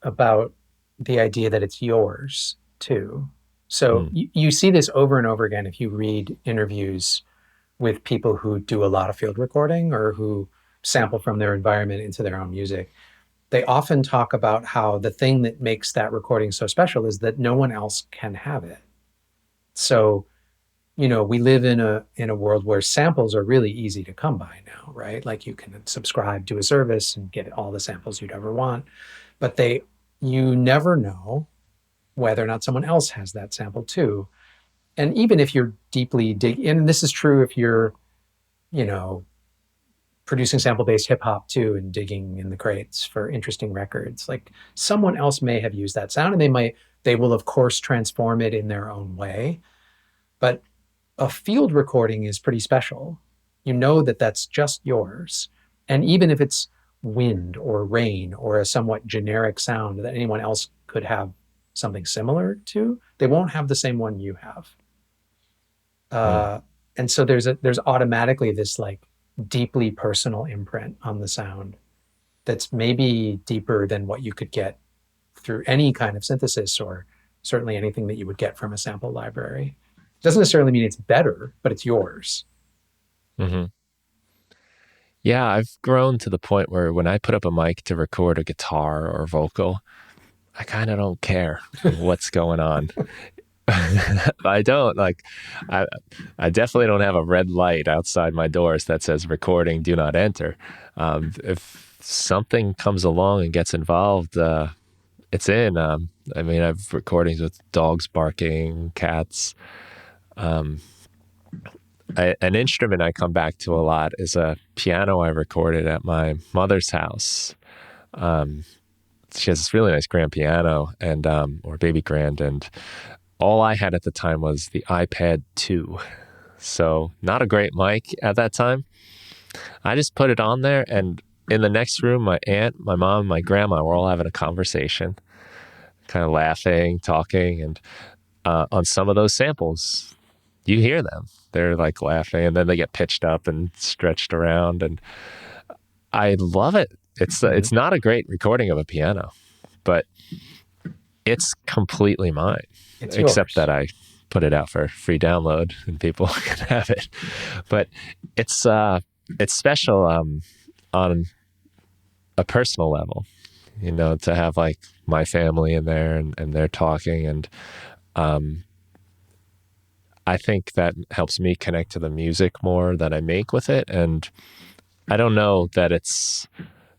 about the idea that it's yours too. So Mm. you see this over and over again if you read interviews with people who do a lot of field recording or who sample from their environment into their own music. They often talk about how the thing that makes that recording so special is that no one else can have it. So, we live in a world where samples are really easy to come by now, right? Like you can subscribe to a service and get all the samples you'd ever want, but you never know whether or not someone else has that sample too. And even if you're deeply and this is true if you're you know, producing sample-based hip hop too and digging in the crates for interesting records. Like someone else may have used that sound and they will of course transform it in their own way. But a field recording is pretty special. You know that that's just yours. And even if it's wind or rain or a somewhat generic sound that anyone else could have something similar to, they won't have the same one you have. Mm. And so there's automatically this like deeply personal imprint on the sound that's maybe deeper than what you could get through any kind of synthesis or certainly anything that you would get from a sample library. Doesn't necessarily mean it's better, but it's yours. Hmm. Yeah, I've grown to the point where when I put up a mic to record a guitar or vocal, I kind of don't care what's going on. I don't like. I I definitely don't have a red light outside my doors that says "recording, do not enter." If something comes along and gets involved, it's in. I mean, I've recordings with dogs barking, cats. Um, an instrument I come back to a lot is a piano I recorded at my mother's house. Um, she has this really nice grand piano and or baby grand, and all I had at the time was the iPad 2. So not a great mic at that time. I just put it on there, and in the next room, my aunt, my mom, my grandma were all having a conversation, kind of laughing, talking, and on some of those samples, you hear them. They're like laughing, and then they get pitched up and stretched around, and I love it. Mhm. It's not a great recording of a piano, but it's completely mine, It's except that yours. I put it out for free download and people can have it. But it's special on a personal level, you know, to have like my family in there and they're talking and um, I think that helps me connect to the music more that I make with it. And I don't know that it's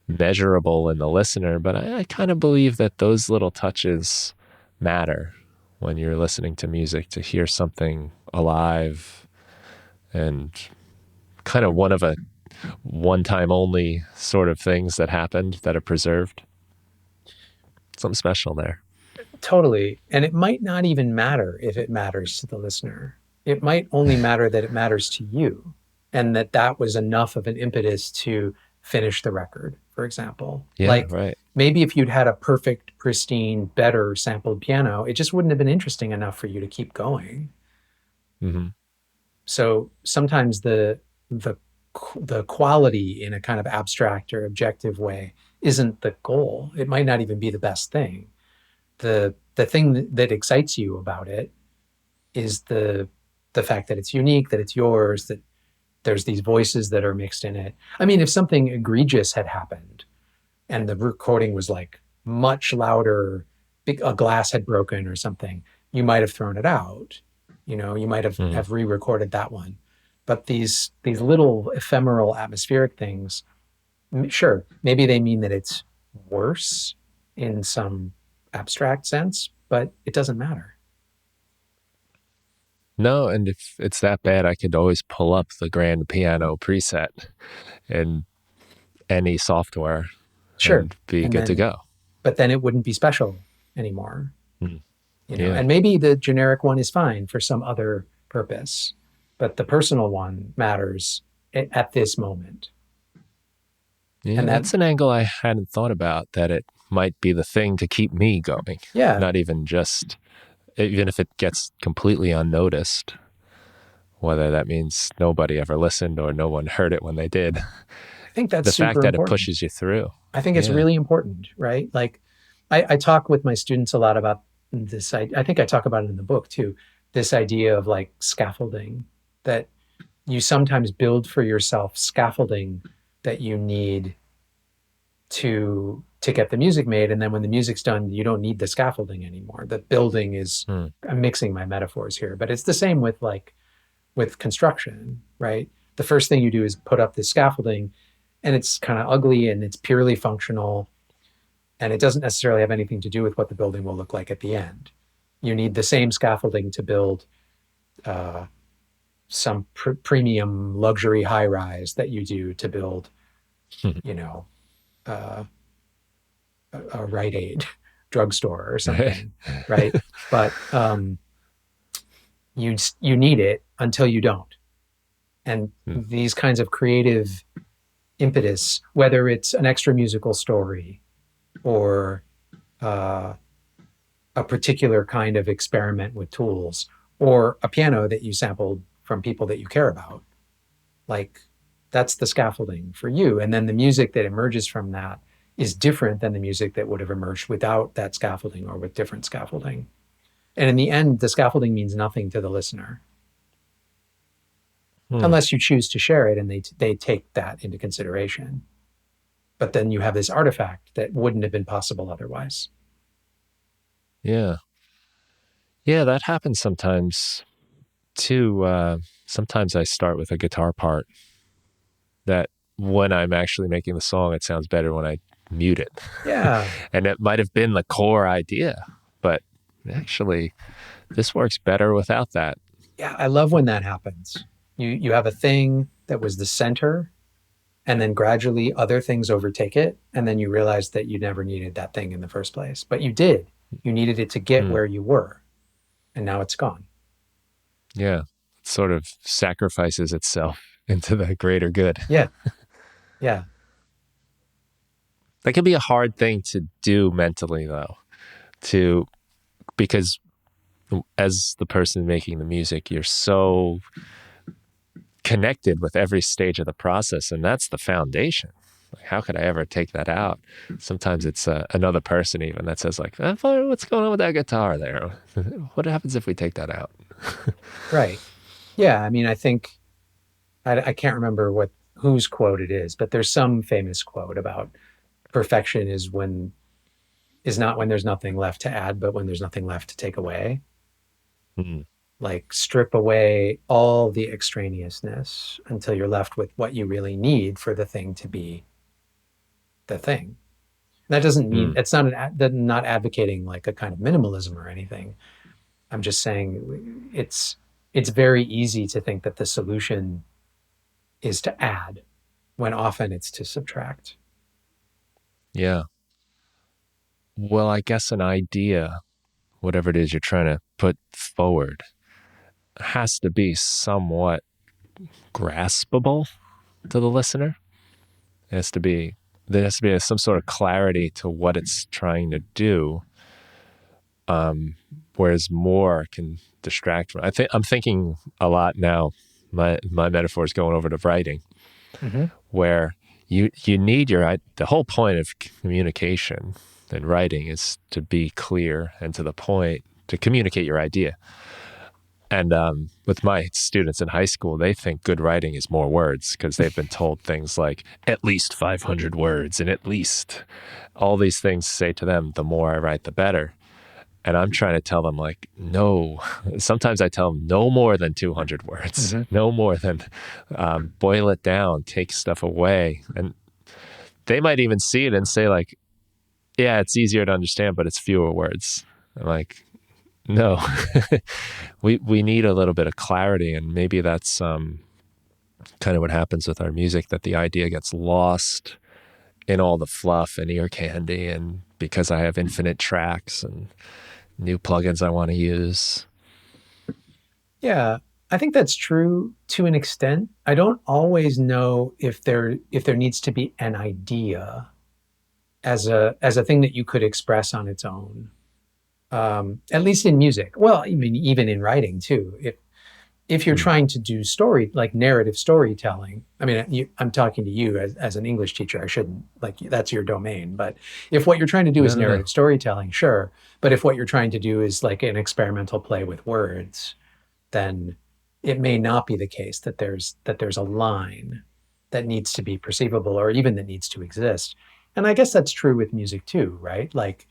measurable in the listener, but I kind of believe that those little touches matter when you're listening to music to hear something alive and kind of one of a one time only sort of things that happened that are preserved. Something special there. Totally. And it might not even matter if it matters to the listener. It might only matter that it matters to you and that that was enough of an impetus to finish the record, for example. Yeah, Like right. maybe if you'd had a perfect, pristine, better sampled piano, it just wouldn't have been interesting enough for you to keep going. Mm-hmm. So sometimes the the quality in a kind of abstract or objective way isn't the goal. It might not even be the best thing. The thing that excites you about it is the fact that it's unique, that it's yours, that there's these voices that are mixed in it. I mean, if something egregious had happened and the recording was like much louder, a glass had broken or something, you might have thrown it out. You know, you might Mm-hmm. have re-recorded that one. But these little ephemeral atmospheric things, sure, maybe they mean that it's worse in some abstract sense, but it doesn't matter. No, and if it's that bad, I could always pull up the grand piano preset in any software Sure. and be And good to then, go. but then it wouldn't be special anymore, Mm. you know, Yeah. and maybe the generic one is fine for some other purpose, but the personal one matters at this moment. Yeah, And that, that's an angle I hadn't thought about, that it might be the thing to keep me going, yeah, not even just, even if it gets completely unnoticed, whether that means nobody ever listened or no one heard it when they did. I think that's The fact super that it important. pushes you through. I think it's Yeah. really important, right? Like I talk with my students a lot about this. I think I talk about it in the book too. This idea of like scaffolding that you sometimes build for yourself scaffolding that you need to get the music made, and then when the music's done you don't need the scaffolding anymore. The building is, Hmm. I'm mixing my metaphors here, but it's the same with like with construction, right? The first thing you do is put up this scaffolding and it's kind of ugly and it's purely functional and it doesn't necessarily have anything to do with what the building will look like at the end. You need the same scaffolding to build uh, some premium luxury high rise that you do to build, you know, uh, a Rite Aid drugstore or something, right? But you need it until you don't. And these kinds of creative impetus, whether it's an extra musical story or a particular kind of experiment with tools, or a piano that you sampled from people that you care about, like that's the scaffolding for you. And then the music that emerges from that is different than the music that would have emerged without that scaffolding or with different scaffolding. And in the end, the scaffolding means nothing to the listener unless you choose to share it and they take that into consideration. But then you have this artifact that wouldn't have been possible otherwise. Yeah. Yeah, that happens sometimes too. Sometimes I start with a guitar part that when I'm actually making the song, it sounds better when I mute it. Yeah. And it might have been the core idea, but actually, this works better without that. Yeah, I love when that happens. You have a thing that was the center, and then gradually other things overtake it, and then you realize that you never needed that thing in the first place. But you did. You needed it to get where you were, and now it's gone. Yeah. It sort of sacrifices itself into the greater good. Yeah. Yeah. That can be a hard thing to do mentally, though, because as the person making the music, you're so connected with every stage of the process, and that's the foundation. Like, how could I ever take that out? Sometimes it's another person even that says like, what's going on with that guitar there? What happens if we take that out? Right. Yeah. I mean, I think I can't remember whose quote it is, but there's some famous quote about perfection is not when there's nothing left to add, but when there's nothing left to take away. Like strip away all the extraneousness until you're left with what you really need for the thing to be the thing. That doesn't mean it's not advocating like a kind of minimalism or anything. I'm just saying it's very easy to think that the solution is to add when often it's to subtract. Yeah. Well, I guess an idea, whatever it is you're trying to put forward, has to be somewhat graspable to the listener. There has to be some sort of clarity to what it's trying to do. Whereas more can distract from. I'm thinking a lot now. My metaphor is going over to writing, where you need the whole point of communication and writing is to be clear and to the point, to communicate your idea. And with my students in high school, they think good writing is more words because they've been told things like at least 500 words and at least all these things say to them, the more I write, the better. And I'm trying to tell them like, no, sometimes I tell them no more than 200 words, no more than boil it down, take stuff away. And they might even see it and say like, yeah, it's easier to understand, but it's fewer words. I'm like, no, we need a little bit of clarity, and maybe that's kind of what happens with our music, that the idea gets lost in all the fluff and ear candy, and because I have infinite tracks and new plugins I want to use. Yeah, I think that's true to an extent. I don't always know if there needs to be an idea as a thing that you could express on its own. At least in music. Well, I mean, even in writing too. If you're trying to do narrative storytelling, I mean, I'm talking to you as an English teacher. I shouldn't, like, that's your domain. But if what you're trying to do is narrative storytelling, sure. But if what you're trying to do is like an experimental play with words, then it may not be the case that there's a line that needs to be perceivable or even that needs to exist. And I guess that's true with music too, right? Like,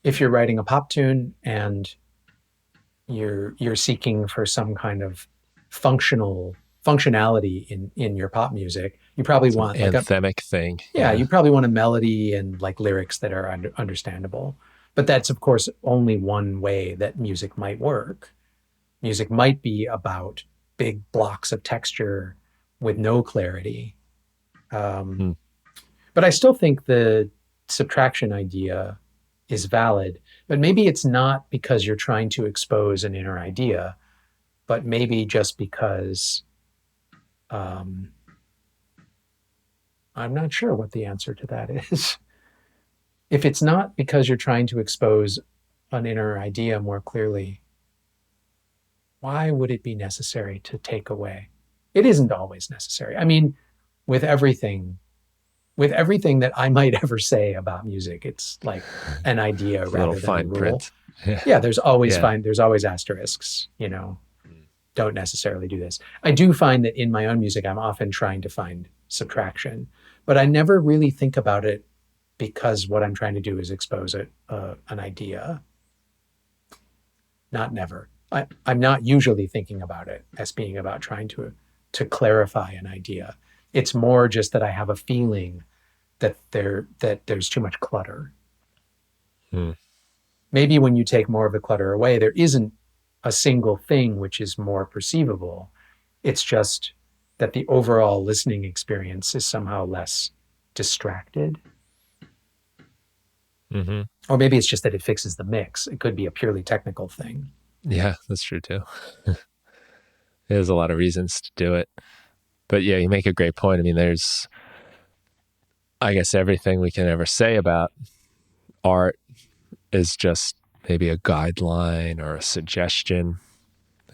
if you're writing a pop tune and you're seeking for some kind of functionality in your pop music, you probably want like anthemic thing. Yeah, you probably want a melody and like lyrics that are understandable. But that's of course only one way that music might work. Music might be about big blocks of texture with no clarity. Um, Hmm. but I still think the subtraction idea is valid, but maybe it's not because you're trying to expose an inner idea, but maybe just because um, I'm not sure what the answer to that is. If it's not because you're trying to expose an inner idea more clearly, why would it be necessary to take away? It isn't always necessary. I mean, with everything, with everything that I might ever say about music, it's like an idea It's a little rather than a fine rule. print. Yeah. Yeah, there's always Yeah. fine, there's always asterisks, don't necessarily do this. I do find that in my own music, I'm often trying to find subtraction, but I never really think about it because what I'm trying to do is expose an idea. Not never. I'm not usually thinking about it as being about trying to clarify an idea. It's more just that I have a feeling that there's too much clutter. Hmm. Maybe when you take more of the clutter away, there isn't a single thing which is more perceivable. It's just that the overall listening experience is somehow less distracted. Hmm. Or maybe it's just that it fixes the mix. It could be a purely technical thing. Yeah, that's true too. There's a lot of reasons to do it. But yeah, you make a great point. I mean, there's, I guess, everything we can ever say about art is just maybe a guideline or a suggestion.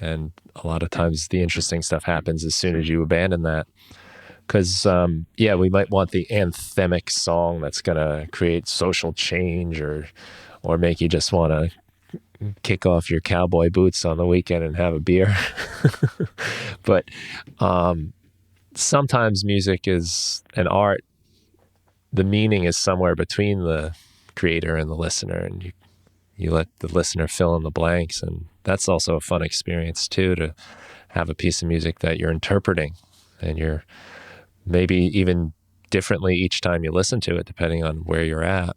And a lot of times the interesting stuff happens as soon as you abandon that. Because, yeah, we might want the anthemic song that's going to create social change or make you just want to kick off your cowboy boots on the weekend and have a beer. But sometimes music is an art. The meaning is somewhere between the creator and the listener, and you let the listener fill in the blanks. And that's also a fun experience too, to have a piece of music that you're interpreting and you're maybe even differently each time you listen to it, depending on where you're at.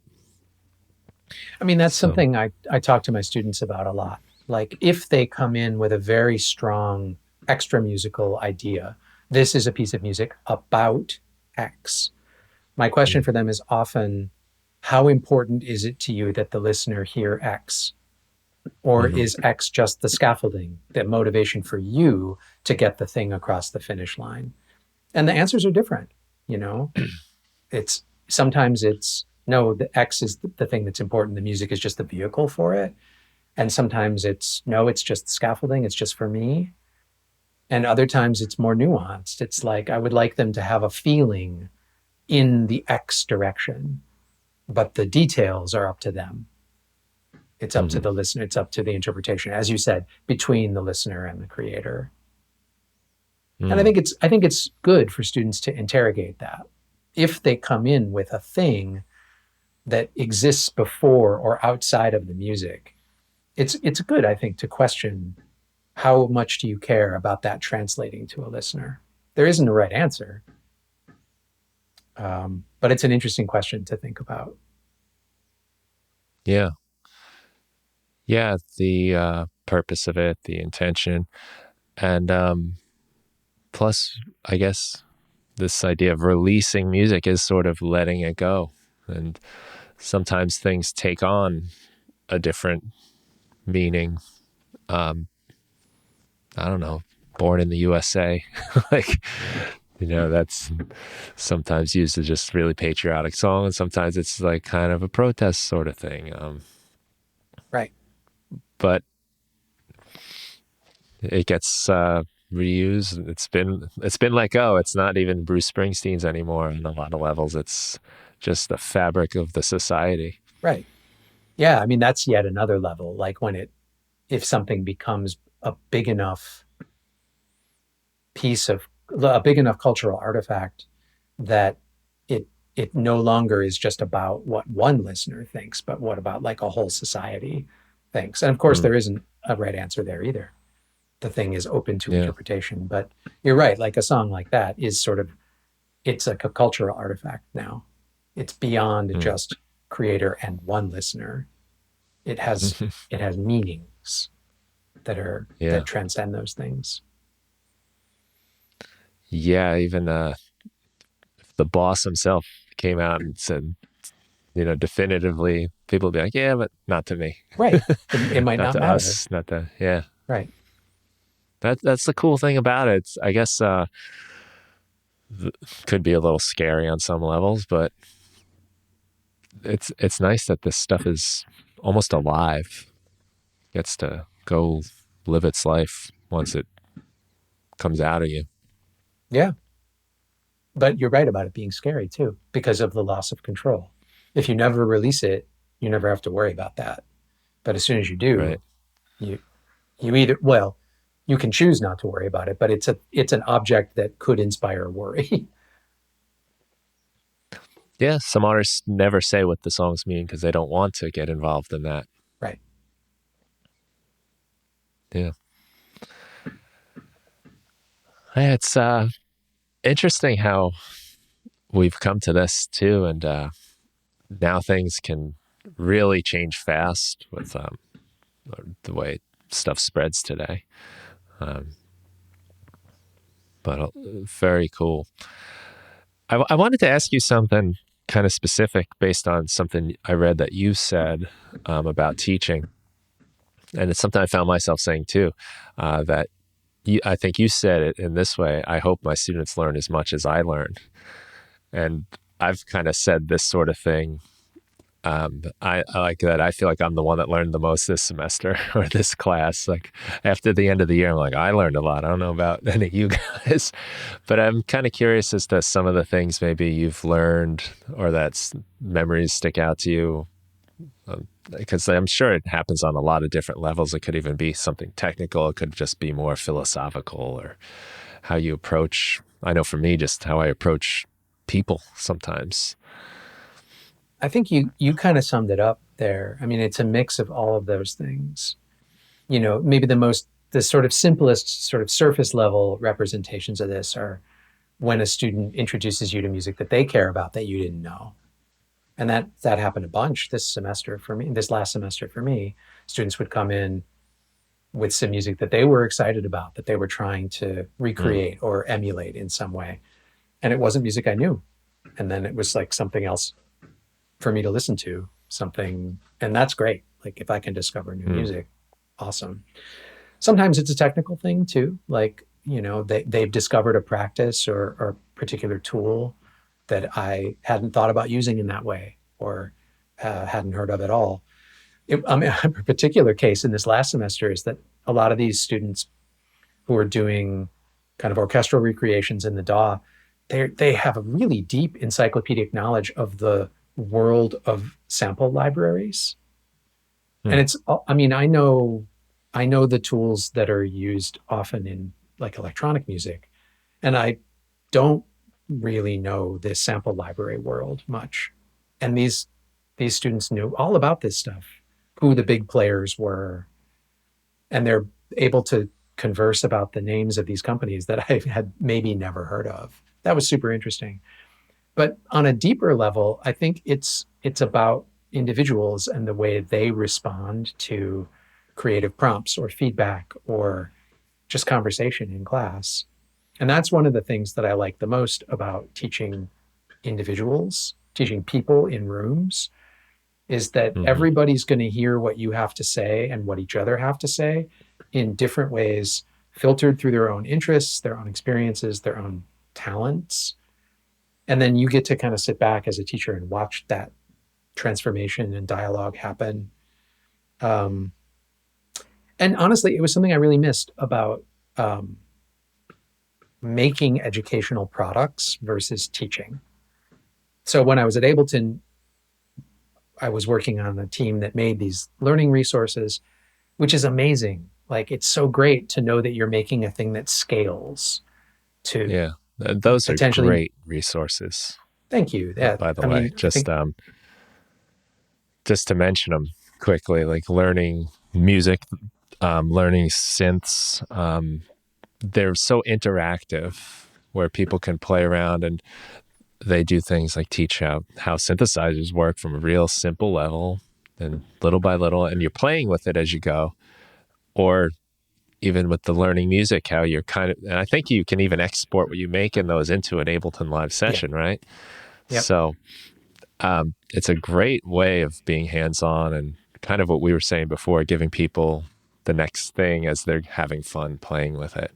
I mean, that's So, something I talk to my students about a lot. Like, if they come in with a very strong extra musical idea, this is a piece of music about X. My question mm, for them is often, how important is it to you that the listener hear X? Or mhm, is X just the scaffolding, the motivation for you to get the thing across the finish line? And the answers are different, you know? It's sometimes it's no, the X is the thing that's important. The music is just the vehicle for it. And sometimes it's no, it's just scaffolding. It's just for me. And other times it's more nuanced. It's like I would like them to have a feeling in the X direction, but the details are up to them. It's up to mhm, the listener. It's up to the interpretation, as you said, between the listener and the creator. And mm, I think it's good for students to interrogate that. If they come in with a thing that exists before or outside of the music, it's good, I think, to question how much do you care about that translating to a listener. There isn't a right answer, but it's an interesting question to think about. yeah, yeah. The purpose of it, the intention, and plus, I guess this idea of releasing music is sort of letting it go, and sometimes things take on a different meaning. Um, I don't know, born in the USA, like, that's sometimes used as just really patriotic song, and sometimes it's like kind of a protest sort of thing. Right. But it gets reused. It's been let go. It's not even Bruce Springsteen's anymore on a lot of levels. It's just the fabric of the society. Right. Yeah. I mean, that's yet another level. Like if something becomes a big enough piece of, a big enough cultural artifact that it, it no longer is just about what one listener thinks, but what about like a whole society thinks. And of course, Mm, there isn't a right answer there either. The thing is open to yeah. interpretation. But you're right, like a song like that is sort of, it's like a cultural artifact now. It's beyond Mm. just creator and one listener. It has it has meanings Yeah. that transcend those things. Yeah, even the boss himself came out and said, definitively, people would be like, yeah, but not to me, Right. It might not not to matter. us, not to, yeah. Right. That's the cool thing about it. I guess could be a little scary on some levels, but it's nice that this stuff is almost alive. Gets to go live its life once it comes out of you. Yeah. But you're right about it being scary too, because of the loss of control. If you never release it, you never have to worry about that. But as soon as you Right. do, you you either well, you can choose not to worry about it, but it's an object that could inspire worry. Yeah, some artists never say what the songs mean because they don't want to get involved in that. Right. Yeah. Yeah, it's interesting how we've come to this too, and now things can really change fast with the way stuff spreads today. Um, but very cool. I wanted to ask you something kind of specific based on something I read that you said about teaching, and it's something I found myself saying too. That I think you said it in this way: I hope my students learn as much as I learned, and I've kind of said this sort of thing. I like that. I feel like I'm the one that learned the most this semester or this class. Like after the end of the year, I'm like, I learned a lot. I don't know about any of you guys, but I'm kind of curious as to some of the things maybe you've learned or that memories stick out to you. Because I'm sure it happens on a lot of different levels. It could even be something technical. It could just be more philosophical or how you approach. I know for me, just how I approach people sometimes. I think you kind of summed it up there. I mean, it's a mix of all of those things. Maybe the sort of simplest, sort of surface level representations of this are when a student introduces you to music that they care about that you didn't know. And that happened a bunch this semester for me, this last semester for me. Students would come in with some music that they were excited about, that they were trying to Mm, recreate or emulate in some way. And it wasn't music I knew. And then it was like something else for me to listen to, something, and that's great. Like if I can discover new mm, music, awesome. Sometimes it's a technical thing too. Like, they've discovered a practice or particular tool that I hadn't thought about using in that way or hadn't heard of at all. A particular case in this last semester is that a lot of these students who are doing kind of orchestral recreations in the DAW, they have a really deep encyclopedic knowledge of the world of sample libraries. And mm, it's, I mean, I know the tools that are used often in like electronic music, and I don't really know this sample library world much. And these students knew all about this stuff, who the big players were, and they're able to converse about the names of these companies that I had maybe never heard of. That was super interesting. But on a deeper level, I think it's about individuals and the way they respond to creative prompts or feedback or just conversation in class. And that's one of the things that I like the most about teaching individuals, teaching people in rooms, is that mm-hmm. everybody's going to hear what you have to say and what each other have to say in different ways, filtered through their own interests, their own experiences, their own talents. And then you get to kind of sit back as a teacher and watch that transformation and dialogue happen. Um, and honestly, it was something I really missed about making educational products versus teaching. So when I was at Ableton, I was working on a team that made these learning resources, which is amazing. Like it's so great to know that you're making a thing that scales to Yeah, those are potentially. great resources. Thank you. Yeah, By the I way, mean, I think just to mention them quickly, like learning music, learning synths. They're so interactive, where people can play around and they do things like teach how synthesizers work from a real simple level and little by little, and you're playing with it as you go, or even with the learning music, how you're kind of, and I think you can even export what you make in those into an Ableton live Yeah. session, right? Yep. So it's a great way of being hands on and kind of what we were saying before, giving people the next thing as they're having fun playing with it.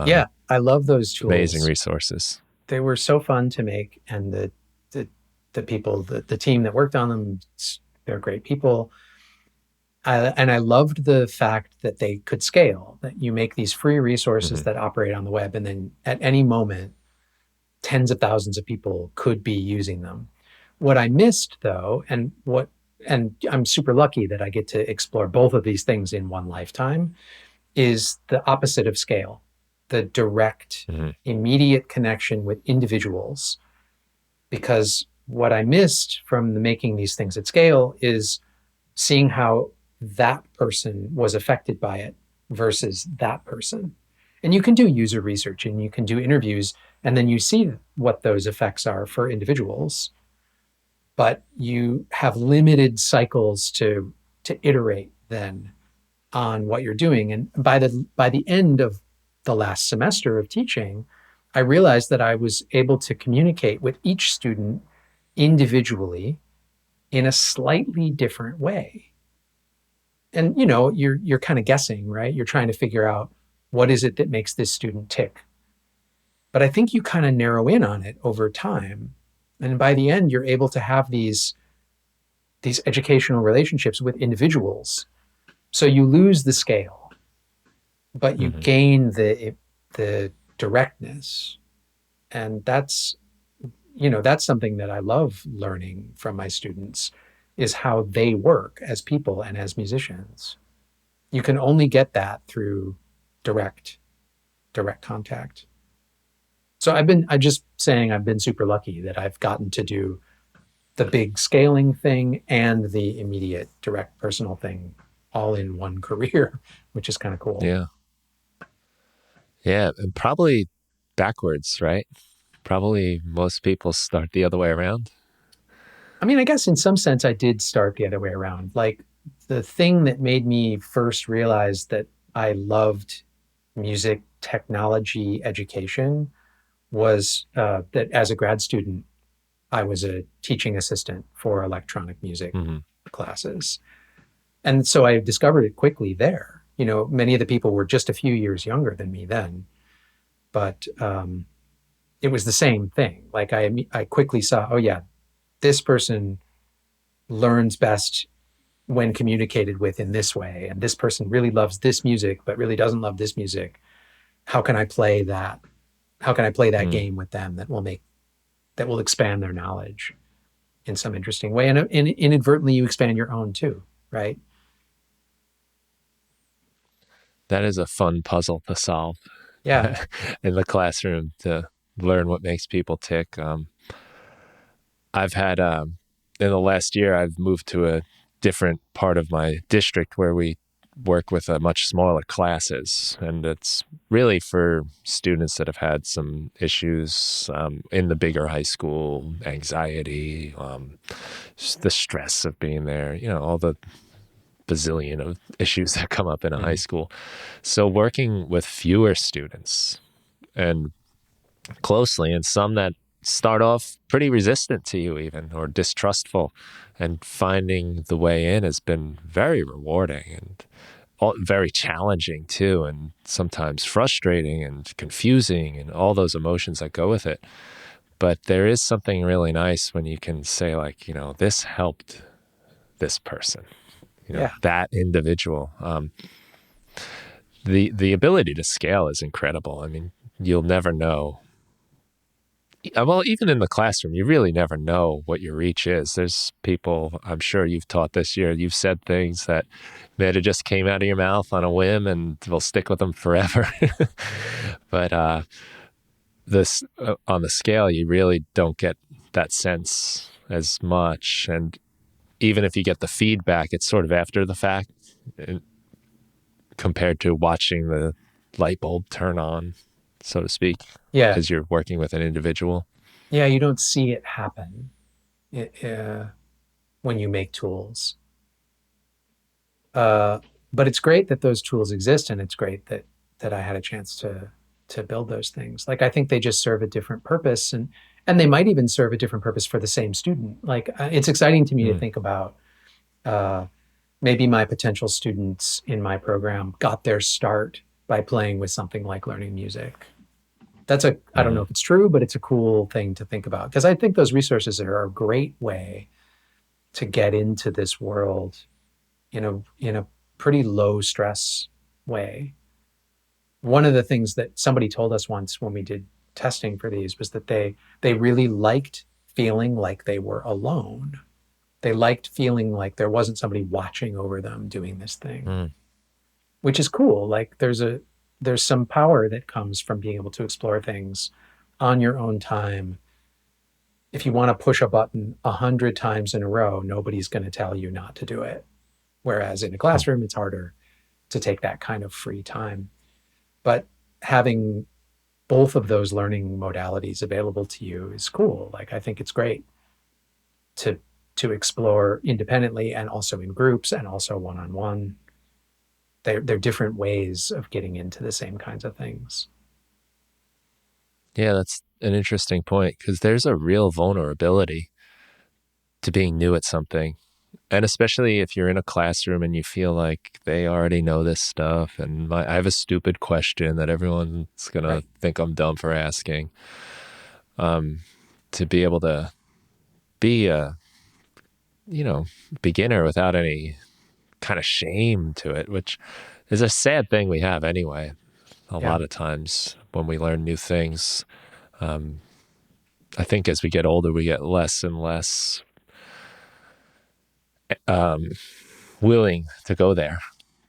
Yeah. I love those Amazing tools. resources. They were so fun to make, and the the people, the team that worked on them, they're great people. And I loved the fact that they could scale, that you make these free resources Hmm. that operate on the web, and then at any moment, tens of thousands of people could be using them. What I missed, though, and I'm super lucky that I get to explore both of these things in one lifetime, is the opposite of scale, the direct, Hmm. immediate connection with individuals. Because what I missed from the making these things at scale is seeing how that person was affected by it versus that person. And you can do user research and you can do interviews, and then you see what those effects are for individuals, but you have limited cycles to iterate then on what you're doing. And by the end of the last semester of teaching, I realized that I was able to communicate with each student individually in a slightly different way. And you're kind of guessing, right? You're trying to figure out what is it that makes this student tick. But I think you kind of narrow in on it over time. And by the end, you're able to have these educational relationships with individuals. So you lose the scale, but you Hmm. gain the directness. And that's something that I love learning from my students, is how they work as people and as musicians. You can only get that through direct direct contact. So I just saying I've been super lucky that I've gotten to do the big scaling thing and the immediate direct personal thing all in one career, which is kind of cool. Yeah. Yeah. And probably backwards, right? Probably most people start the other way around. I mean, I guess in some sense I did start the other way around. Like, the thing that made me first realize that I loved music technology education was that as a grad student, I was a teaching assistant for electronic music Hmm. classes. And so I discovered it quickly there. Many of the people were just a few years younger than me then, but it was the same thing. Like, I quickly saw, oh yeah, this person learns best when communicated with in this way, and this person really loves this music but really doesn't love this music. How can I play that? How can I play that Mm. game with them that will expand their knowledge in some interesting way, and inadvertently you expand your own too, right? That is a fun puzzle to solve Yeah. in the classroom to learn what makes people tick. I've had in the last year, I've moved to a different part of my district where we work with much smaller classes, and it's really for students that have had some issues in the bigger high school, anxiety, just the stress of being there, all the bazillion of issues that come up in a high Mhm. school. So working with fewer students and closely, and some that start off pretty resistant to you even or distrustful, and finding the way in has been very rewarding and very challenging too, and sometimes frustrating and confusing and all those emotions that go with it. But there is something really nice when you can say, like, this helped this person, Yeah. that individual. The ability to scale is incredible. I mean, you'll never know. Well, even in the classroom, you really never know what your reach is. There's people, I'm sure you've taught this year, you've said things that might have just came out of your mouth on a whim and will stick with them forever. But this on the scale, you really don't get that sense as much. And even if you get the feedback, it's sort of after the fact, compared to watching the light bulb turn on, so to speak, Yeah. because you're working with an individual. Yeah. You don't see it happen when you make tools. But it's great that those tools exist, and it's great that I had a chance to build those things. Like I think they just serve a different purpose, and they might even serve a different purpose for the same student. Like it's exciting to me to Mm. think about uh, maybe my potential students in my program got their start by playing with something like learning music. I don't know Mm. if it's true, but it's a cool thing to think about because I think those resources are a great way to get into this world in a pretty low stress way. One of the things that somebody told us once when we did testing for these was that they really liked feeling like they were alone. They liked feeling like there wasn't somebody watching over them doing this thing, Mm. which is cool. Like there's some power that comes from being able to explore things on your own time. If you want to push a button 100 times in a row, nobody's going to tell you not to do it. Whereas in a classroom, it's harder to take that kind of free time. But having both of those learning modalities available to you is cool. Like I think it's great to explore independently and also in groups and also one-on-one. They're different ways of getting into the same kinds of things. Yeah, that's an interesting point because there's a real vulnerability to being new at something. And especially if you're in a classroom and you feel like they already know this stuff, and I have a stupid question that everyone's going to Right. think I'm dumb for asking. Um, to be able to be a, beginner without any kind of shame to it, which is a sad thing we have anyway. A Yeah. lot of times when we learn new things, um, I think as we get older, we get less and less um, willing to go there,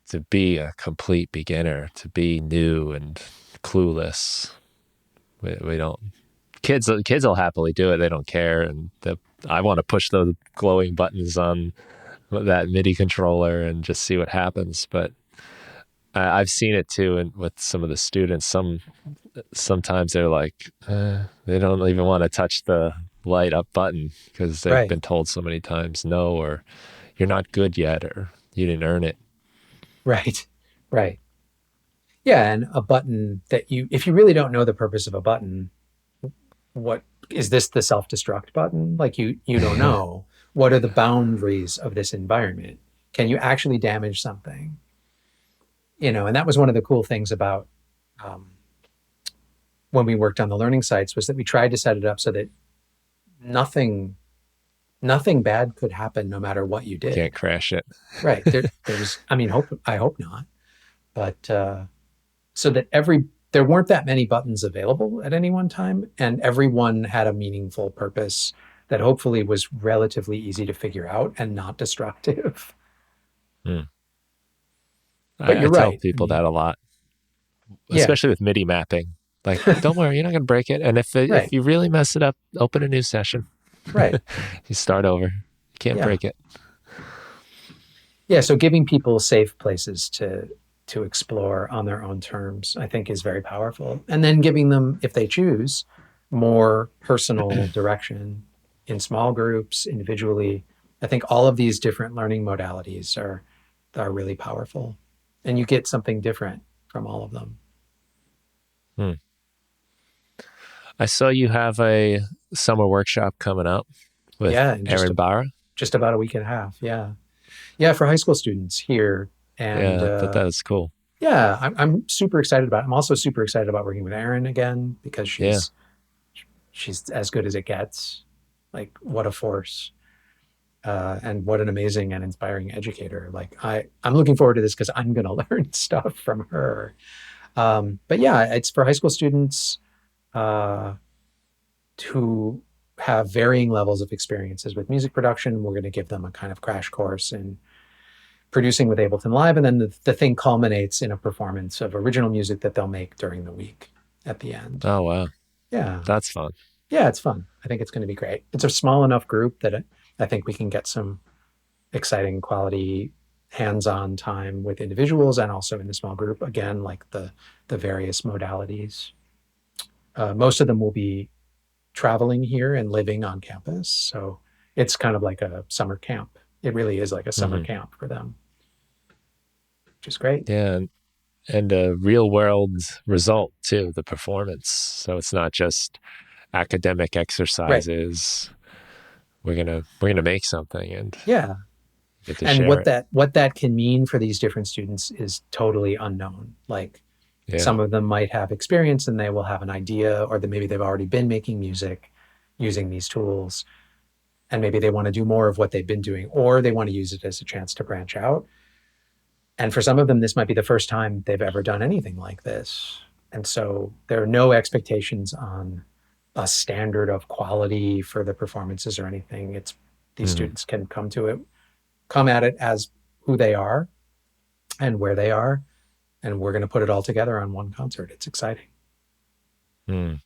to be a complete beginner, to be new and clueless. We don't. Kids will happily do it. They don't care, and I want to push those glowing buttons on that MIDI controller and just see what happens. But I've seen it too, and with some of the students, sometimes they're like, they don't even want to touch the light up button because they've Right. been told so many times no, or you're not good yet, or you didn't earn it. Right. Right. Yeah. And a button that if you really don't know the purpose of a button, what is this the self-destruct button? Like you don't know. What are the boundaries of this environment? Can you actually damage something? And that was one of the cool things about um, when we worked on the learning sites was that we tried to set it up so that nothing nothing bad could happen no matter what you Can't did. crash it. Right. There's I mean, I hope not. But so that there weren't that many buttons available at any one time, and everyone had a meaningful purpose that hopefully was relatively easy to figure out and not destructive. Hmm. But I you're tell right. I people that mean, a lot, yeah, especially with MIDI mapping. Like, don't worry, you're not going to break it. And if right, you really mess it up, open a new session. right. You start over. You can't Yeah. break it. Yeah, so giving people safe places to explore on their own terms, I think is very powerful. And then giving them, if they choose, more personal direction in small groups, individually. I think all of these different learning modalities are really powerful. And you get something different from all of them. Hmm. I saw you have a summer workshop coming up with Yeah, in Aaron Barra. just about a week and a half. Yeah. Yeah, for high school students here. And Yeah, I thought that was cool. yeah, I'm super excited about it. I'm also super excited about working with Erin again because Yeah. she's as good as it gets. Like what a force. And what an amazing and inspiring educator. Like I'm looking forward to this because I'm gonna learn stuff from her. But yeah, it's for high school students uh, who have varying levels of experiences with music production. We're going to give them a kind of crash course in producing with Ableton Live, and then the thing culminates in a performance of original music that they'll make during the week at the end. Oh, wow. Yeah, That's fun. yeah, it's fun. I think it's going to be great. It's a small enough group that I think we can get some exciting quality hands-on time with individuals and also in the small group. Again, like the various modalities. Most of them will be traveling here and living on campus, so it's kind of like a summer camp. It really is like a summer Hmm. camp for them. which is great. Yeah, and a real world result too, the performance. So it's not just academic Right. exercises. We're gonna make something and Yeah. get to And share it. what that can mean for these different students is totally unknown. Like Yeah. some of them might have experience and they will have an idea, or that maybe they've already been making music using these tools, and maybe they want to do more of what they've been doing, or they want to use it as a chance to branch out. And for some of them, this might be the first time they've ever done anything like this. And so there are no expectations on a standard of quality for the performances or anything. It's these Mm-hmm. students can come at it as who they are and where they are. And we're going to put it all together on one concert. It's exciting. Mm.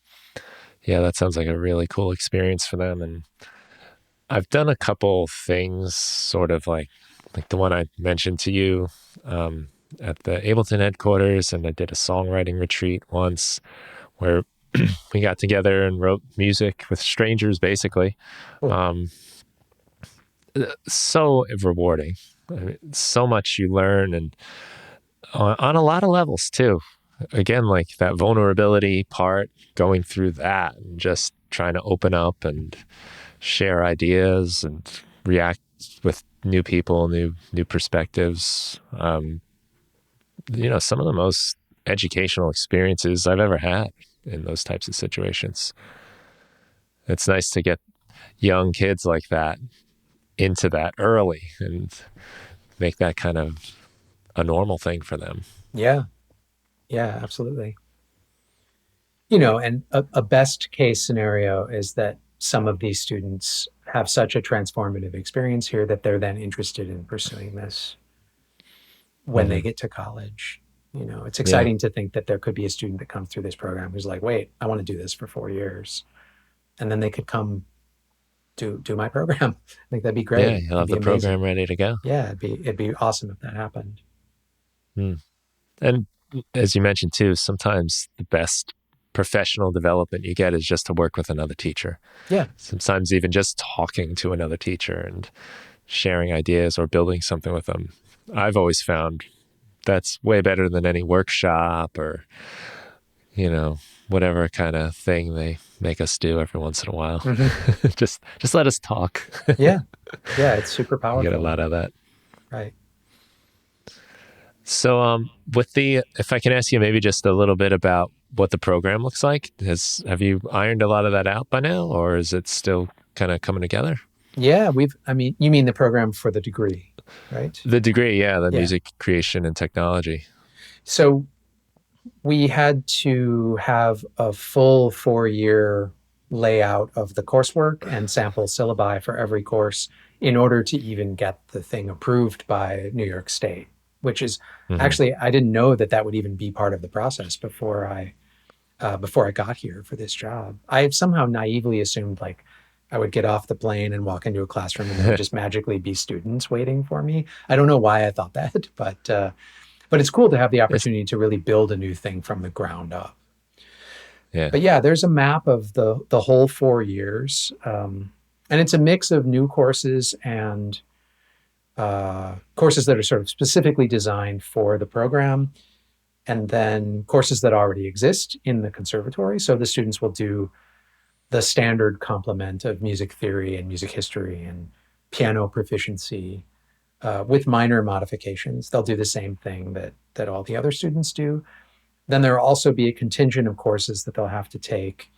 Yeah, that sounds like a really cool experience for them. And I've done a couple things, sort of like the one I mentioned to you at the Ableton headquarters, and I did a songwriting retreat once where we got together and wrote music with strangers, basically. Cool. Um, so rewarding. I mean, so much you learn, and on a lot of levels too. Again, like that vulnerability part, going through that and just trying to open up and share ideas and react with new people, new perspectives. Some of the most educational experiences I've ever had in those types of situations. It's nice to get young kids like that into that early and make that kind of a normal thing for them. Yeah. Yeah, absolutely. And a best case scenario is that some of these students have such a transformative experience here that they're then interested in pursuing this when they Mm-hmm. get to college. It's Yeah, exciting to think that there could be a student that comes through this program who's like, wait, I want to do this for 4 years. And then they could come do my program. I think that'd be yeah, great. you'll It'd have be the program amazing. ready to go. Yeah, it'd be awesome if that happened. Mm. And as you mentioned too, sometimes the best professional development you get is just to work with another teacher. Yeah. Sometimes even just talking to another teacher and sharing ideas or building something with them. I've always found that's way better than any workshop or, you know, whatever kind of thing they make us do every once in a while. Hmm. just let us talk. Yeah. Yeah. It's super You get a powerful. lot of that. Right. So, if I can ask you maybe just a little bit about what the program looks like, have you ironed a lot of that out by now, or is it still kind of coming together? Yeah. I mean, you mean the program for the degree, right? The degree, yeah, the Yeah. music creation and technology. So we had to have a full 4 year layout of the coursework and sample syllabi for every course in order to even get the thing approved by New York State, which is Hmm. actually, I didn't know that that would even be part of the process before I got here for this job. I somehow naively assumed like I would get off the plane and walk into a classroom and there would just magically be students waiting for me. I don't know why I thought that, but it's cool to have the It's opportunity to really build a new thing from the ground up. yeah. But yeah, there's a map of the whole 4 years, and it's a mix of new courses and courses that are sort of specifically designed for the program, and then courses that already exist in the conservatory. So the students will do the standard complement of music theory and music history and piano proficiency with minor modifications. They'll do the same thing that all the other students do. Then there will also be a contingent of courses that they'll have to take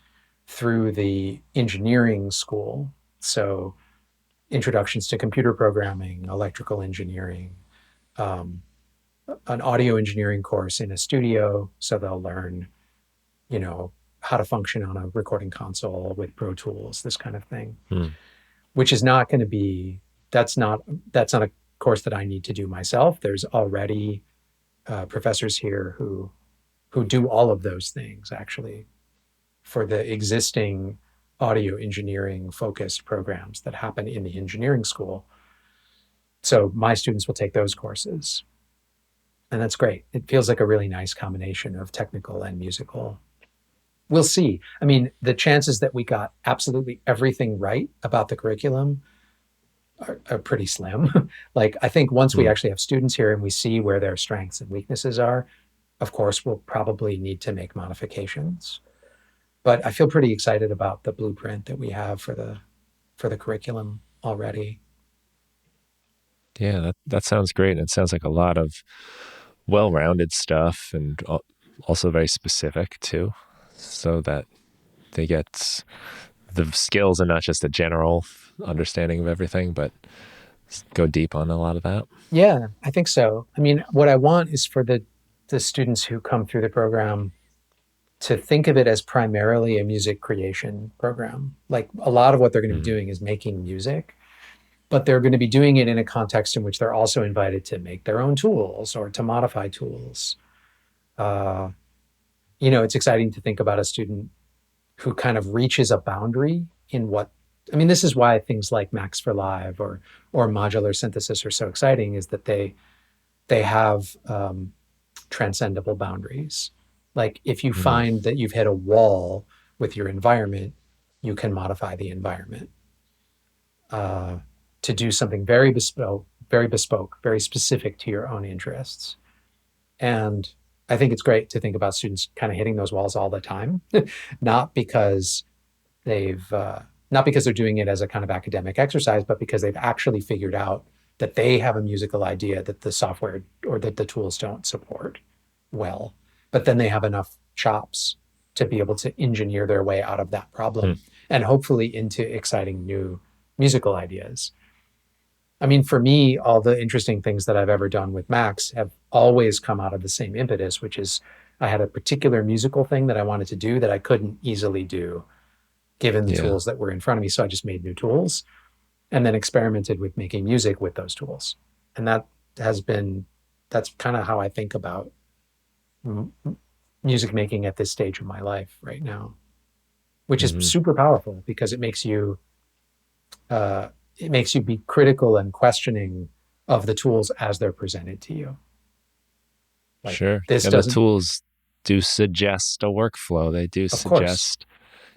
through the engineering school. So introductions to computer programming, electrical engineering, um, an audio engineering course in a studio. So they'll learn, you know, how to function on a recording console with Pro Tools, this kind of thing, Hmm. which is not going to be, that's not a course that I need to do myself. There's already professors here who do all of those things actually for the existing audio engineering focused programs that happen in the engineering school. So my students will take those courses. And that's great. It feels like a really nice combination of technical and musical. We'll see. I mean, the chances that we got absolutely everything right about the curriculum are pretty slim. Like, I think once we Mm. actually have students here and we see where their strengths and weaknesses are, of course, we'll probably need to make modifications. But I feel pretty excited about the blueprint that we have for the curriculum already. Yeah, that sounds great. It sounds like a lot of well-rounded stuff and also very specific too, so that they get the skills and not just a general understanding of everything, but go deep on a lot of that. Yeah, I think so. I mean, what I want is for the students who come through the program to think of it as primarily a music creation program. Like, a lot of what they're going to be Mm. doing is making music, but they're going to be doing it in a context in which they're also invited to make their own tools or to modify tools. Uh, it's exciting to think about a student who kind of reaches a boundary in what, I mean, this is why things like Max for Live or modular synthesis are so exciting, is that they have transcendable boundaries. Like, if you Mm. find that you've hit a wall with your environment, you can modify the environment uh, to do something very bespoke, very specific to your own interests. And I think it's great to think about students kind of hitting those walls all the time, not because they've not because they're doing it as a kind of academic exercise, but because they've actually figured out that they have a musical idea that the software or that the tools don't support well. But then they have enough chops to be able to engineer their way out of that Mm. problem and hopefully into exciting new musical ideas. I mean, for me, all the interesting things that I've ever done with Max have always come out of the same impetus, which is I had a particular musical thing that I wanted to do that I couldn't easily do given the Yeah. tools that were in front of me. So I just made new tools and then experimented with making music with those tools. And that's kind of how I think about m- music making at this stage of my life right now, which is Hmm. super powerful because uh, it makes you be critical and questioning of the tools as they're presented to you. Like, Sure. this And the doesn't, tools do suggest a workflow. They do of course. suggest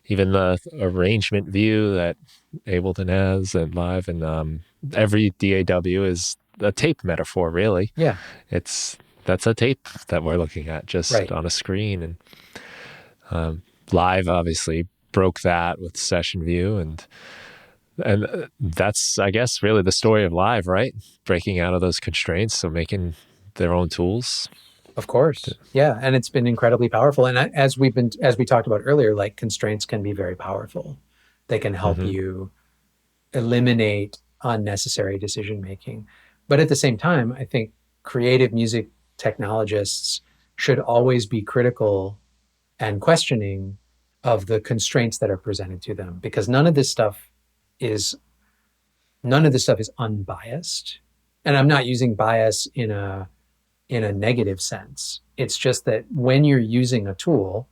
even the arrangement view that Ableton has and live, and every DAW is a tape metaphor, really. Yeah, It's that's a tape that we're looking at just right. on a screen, and live obviously broke that with session view, and that's, I guess, really the story of live, right? Breaking out of those constraints, so making their own tools. Of course. Yeah. And it's been incredibly powerful. And as we talked about earlier, like, constraints can be very powerful. They can help Hmm. you eliminate unnecessary decision making. But at the same time, I think creative music technologists should always be critical and questioning of the constraints that are presented to them, because is none of this stuff is unbiased. And I'm not using bias in a negative sense. It's just that when you're using a tool,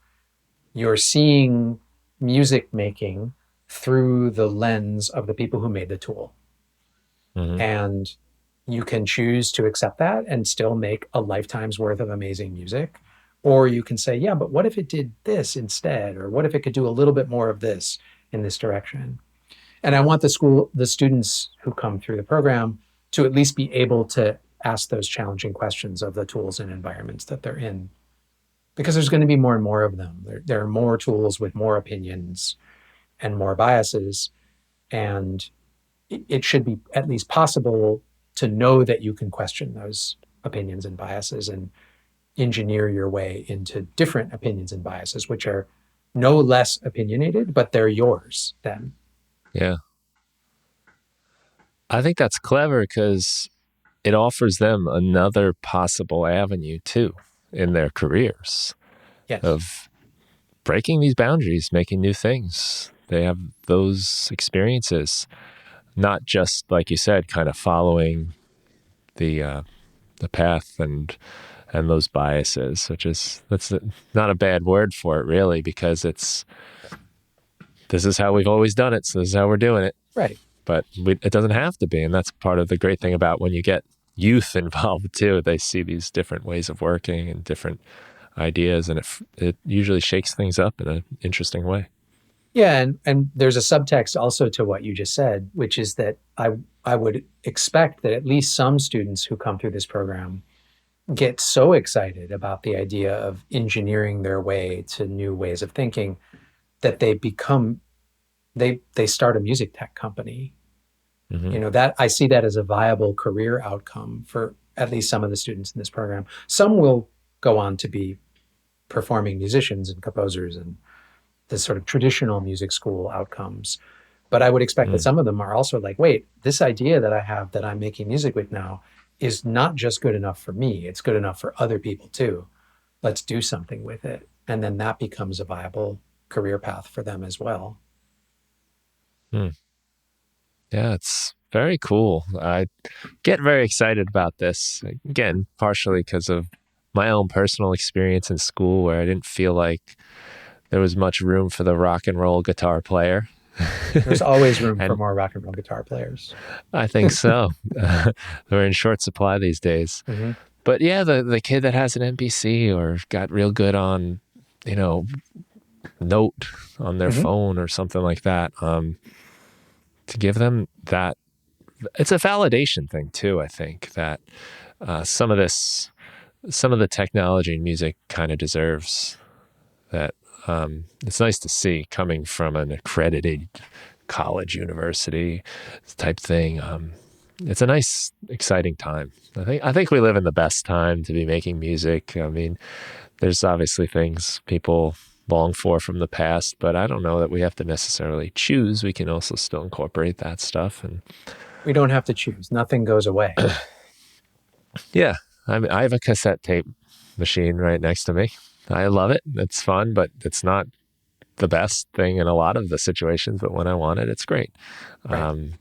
you're seeing music making through the lens of the people who made the tool. Hmm. And you can choose to accept that and still make a lifetime's worth of amazing music. Or you can say, yeah, but what if it did this instead? Or what if it could do a little bit more of this in this direction? And I want the students who come through the program to at least be able to ask those challenging questions of the tools and environments that they're in, because there's going to be more and more of them. There are more tools with more opinions and more biases. And it should be at least possible to know that you can question those opinions and biases and engineer your way into different opinions and biases, which are no less opinionated, but they're yours then. Yeah. I think that's clever because it offers them another possible avenue too in their careers Yes. of breaking these boundaries, making new things. They have those experiences, not just like you said, kind of following the uh, the path and those biases, which is not a bad word for it really, because this is how we've always done it, so this is how we're doing it. Right. But it doesn't have to be, and that's part of the great thing about when you get youth involved too. They see these different ways of working and different ideas, and it usually shakes things up in an interesting way. Yeah, and there's a subtext also to what you just said, which is that I would expect that at least some students who come through this program get so excited about the idea of engineering their way to new ways of thinking that they start a music tech company. Hmm. That I see that as a viable career outcome for at least some of the students in this program. Some will go on to be performing musicians and composers and the sort of traditional music school outcomes. But I would expect that Mm. some of them are also like, wait, this idea that I have that I'm making music with now is not just good enough for me, it's good enough for other people too. Let's do something with it. And then that becomes a viable career path for them as well. Mm. Yeah, it's very cool. I get very excited about this. Again, partially because of my own personal experience in school where I didn't feel like there was much room for the rock and roll guitar player. There's always room for And more rock and roll guitar players. I think so. They're in short supply these days. Hmm. But yeah, the kid that has an NPC or got real good on, you know, note on their Hmm. phone or something like that, to give them that, it's a validation thing too. I think that some of this, some of the technology in music kind of deserves that. It's nice to see coming from an accredited college, university type thing. It's a nice, exciting time. I think we live in the best time to be making music. I mean, there's obviously things people long for from the past, but I don't know that we have to necessarily choose. We can also still incorporate that stuff. And We don't have to choose. Nothing goes away. yeah, I have a cassette tape machine right next to me. I love it. It's fun, but it's not the best thing in a lot of the situations. But when I want it, it's great. Right. Um,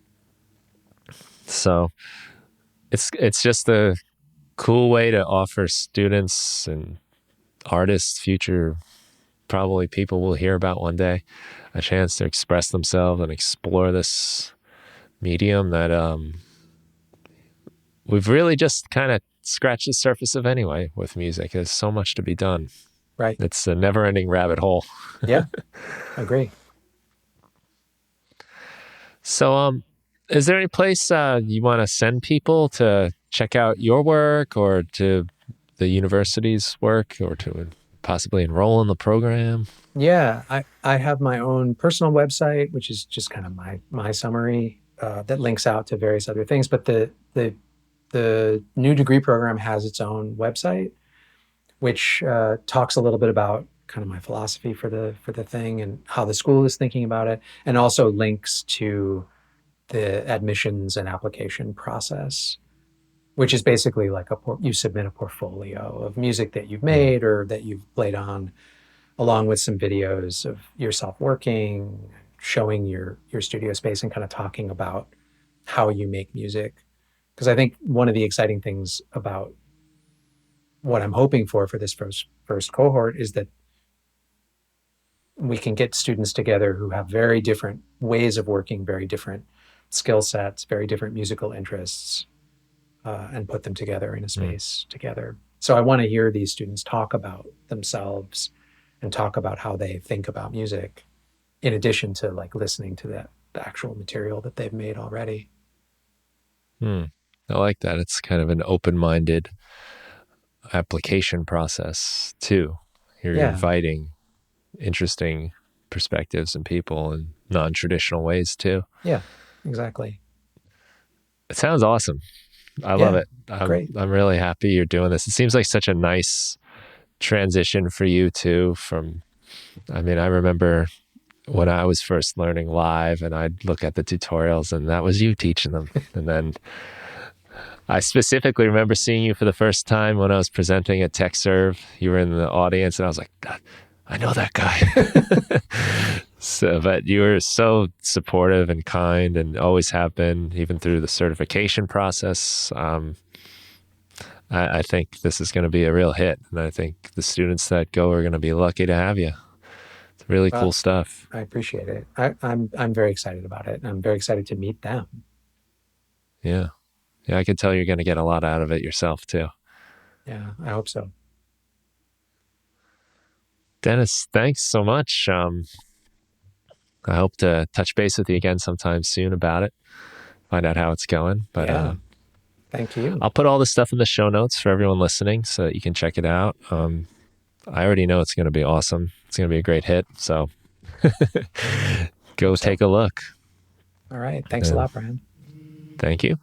so it's just a cool way to offer students and artists, future probably people will hear about one day, a chance to express themselves and explore this medium that we've really just kind of scratched the surface of anyway with music. There's so much to be done. Right. It's a never ending rabbit hole. Yeah. Agree. So, is there any place you want to send people to check out your work or to the university's work or to possibly enroll in the program? Yeah. I have my own personal website, which is just kind of my summary that links out to various other things. But the new degree program has its own website, which talks a little bit about kind of my philosophy for the thing and how the school is thinking about it, and also links to the admissions and application process, which is basically like you submit a portfolio of music that you've Mm, made or that you've played on, along with some videos of yourself working, showing your studio space, and kind of talking about how you make music. Because I think one of the exciting things about what I'm hoping for this first cohort is that we can get students together who have very different ways of working, very different skill sets, very different musical interests, and put them together in a mm, space together. So I want to hear these students talk about themselves and talk about how they think about music, in addition to like listening to the actual material that they've made already. mm. I like that. It's kind of an open minded application process, too. You're Yeah, inviting interesting perspectives and people in non traditional ways, too. yeah, exactly. It sounds awesome. I love Yeah, it. great. I'm really happy you're doing this. It seems like such a nice transition for you too. From, I mean, I remember when I was first learning live, and I'd look at the tutorials, and that was you teaching them. And then I specifically remember seeing you for the first time when I was presenting at TechServe. You were in the audience, and I was like, I know that guy. So, but you were so supportive and kind, and always have been, even through the certification process. I think this is going to be a real hit, and I think the students that go are going to be lucky to have you. It's really cool Well, stuff. I appreciate it. I'm very excited about it. I'm very excited to meet them. Yeah, yeah, I can tell you're going to get a lot out of it yourself too. Yeah, I hope so. Dennis, thanks so much. I hope to touch base with you again sometime soon about it. find out how it's going. But Yeah. Thank you. I'll put all this stuff in the show notes for everyone listening so that you can check it out. I already know it's going to be awesome. It's going to be a great hit. So go take a look. All right. Thanks a lot, Brian. Thank you.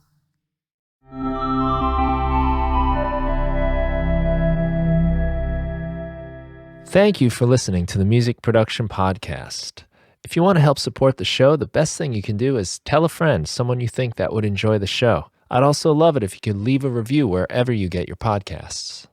Thank you for listening to the Music Production Podcast. If you want to help support the show, the best thing you can do is tell a friend, someone you think that would enjoy the show. I'd also love it if you could leave a review wherever you get your podcasts.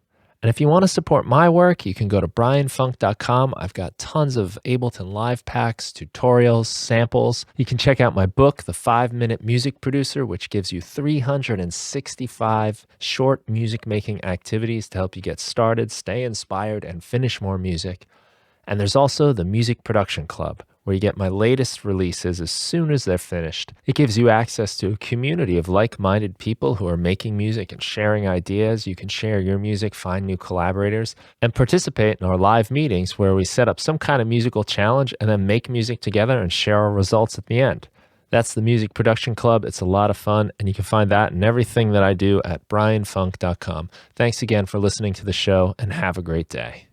And if you want to support my work, you can go to brianfunk.com. I've got tons of Ableton live packs, tutorials, samples. You can check out my book, The 5-Minute Music Producer, which gives you 365 short music-making activities to help you get started, stay inspired, and finish more music. And there's also the Music Production Club, where you get my latest releases as soon as they're finished. It gives you access to a community of like-minded people who are making music and sharing ideas. You can share your music, find new collaborators, and participate in our live meetings where we set up some kind of musical challenge and then make music together and share our results at the end. That's the Music Production Club. It's a lot of fun, and you can find that and everything that I do at brianfunk.com. Thanks again for listening to the show, and have a great day.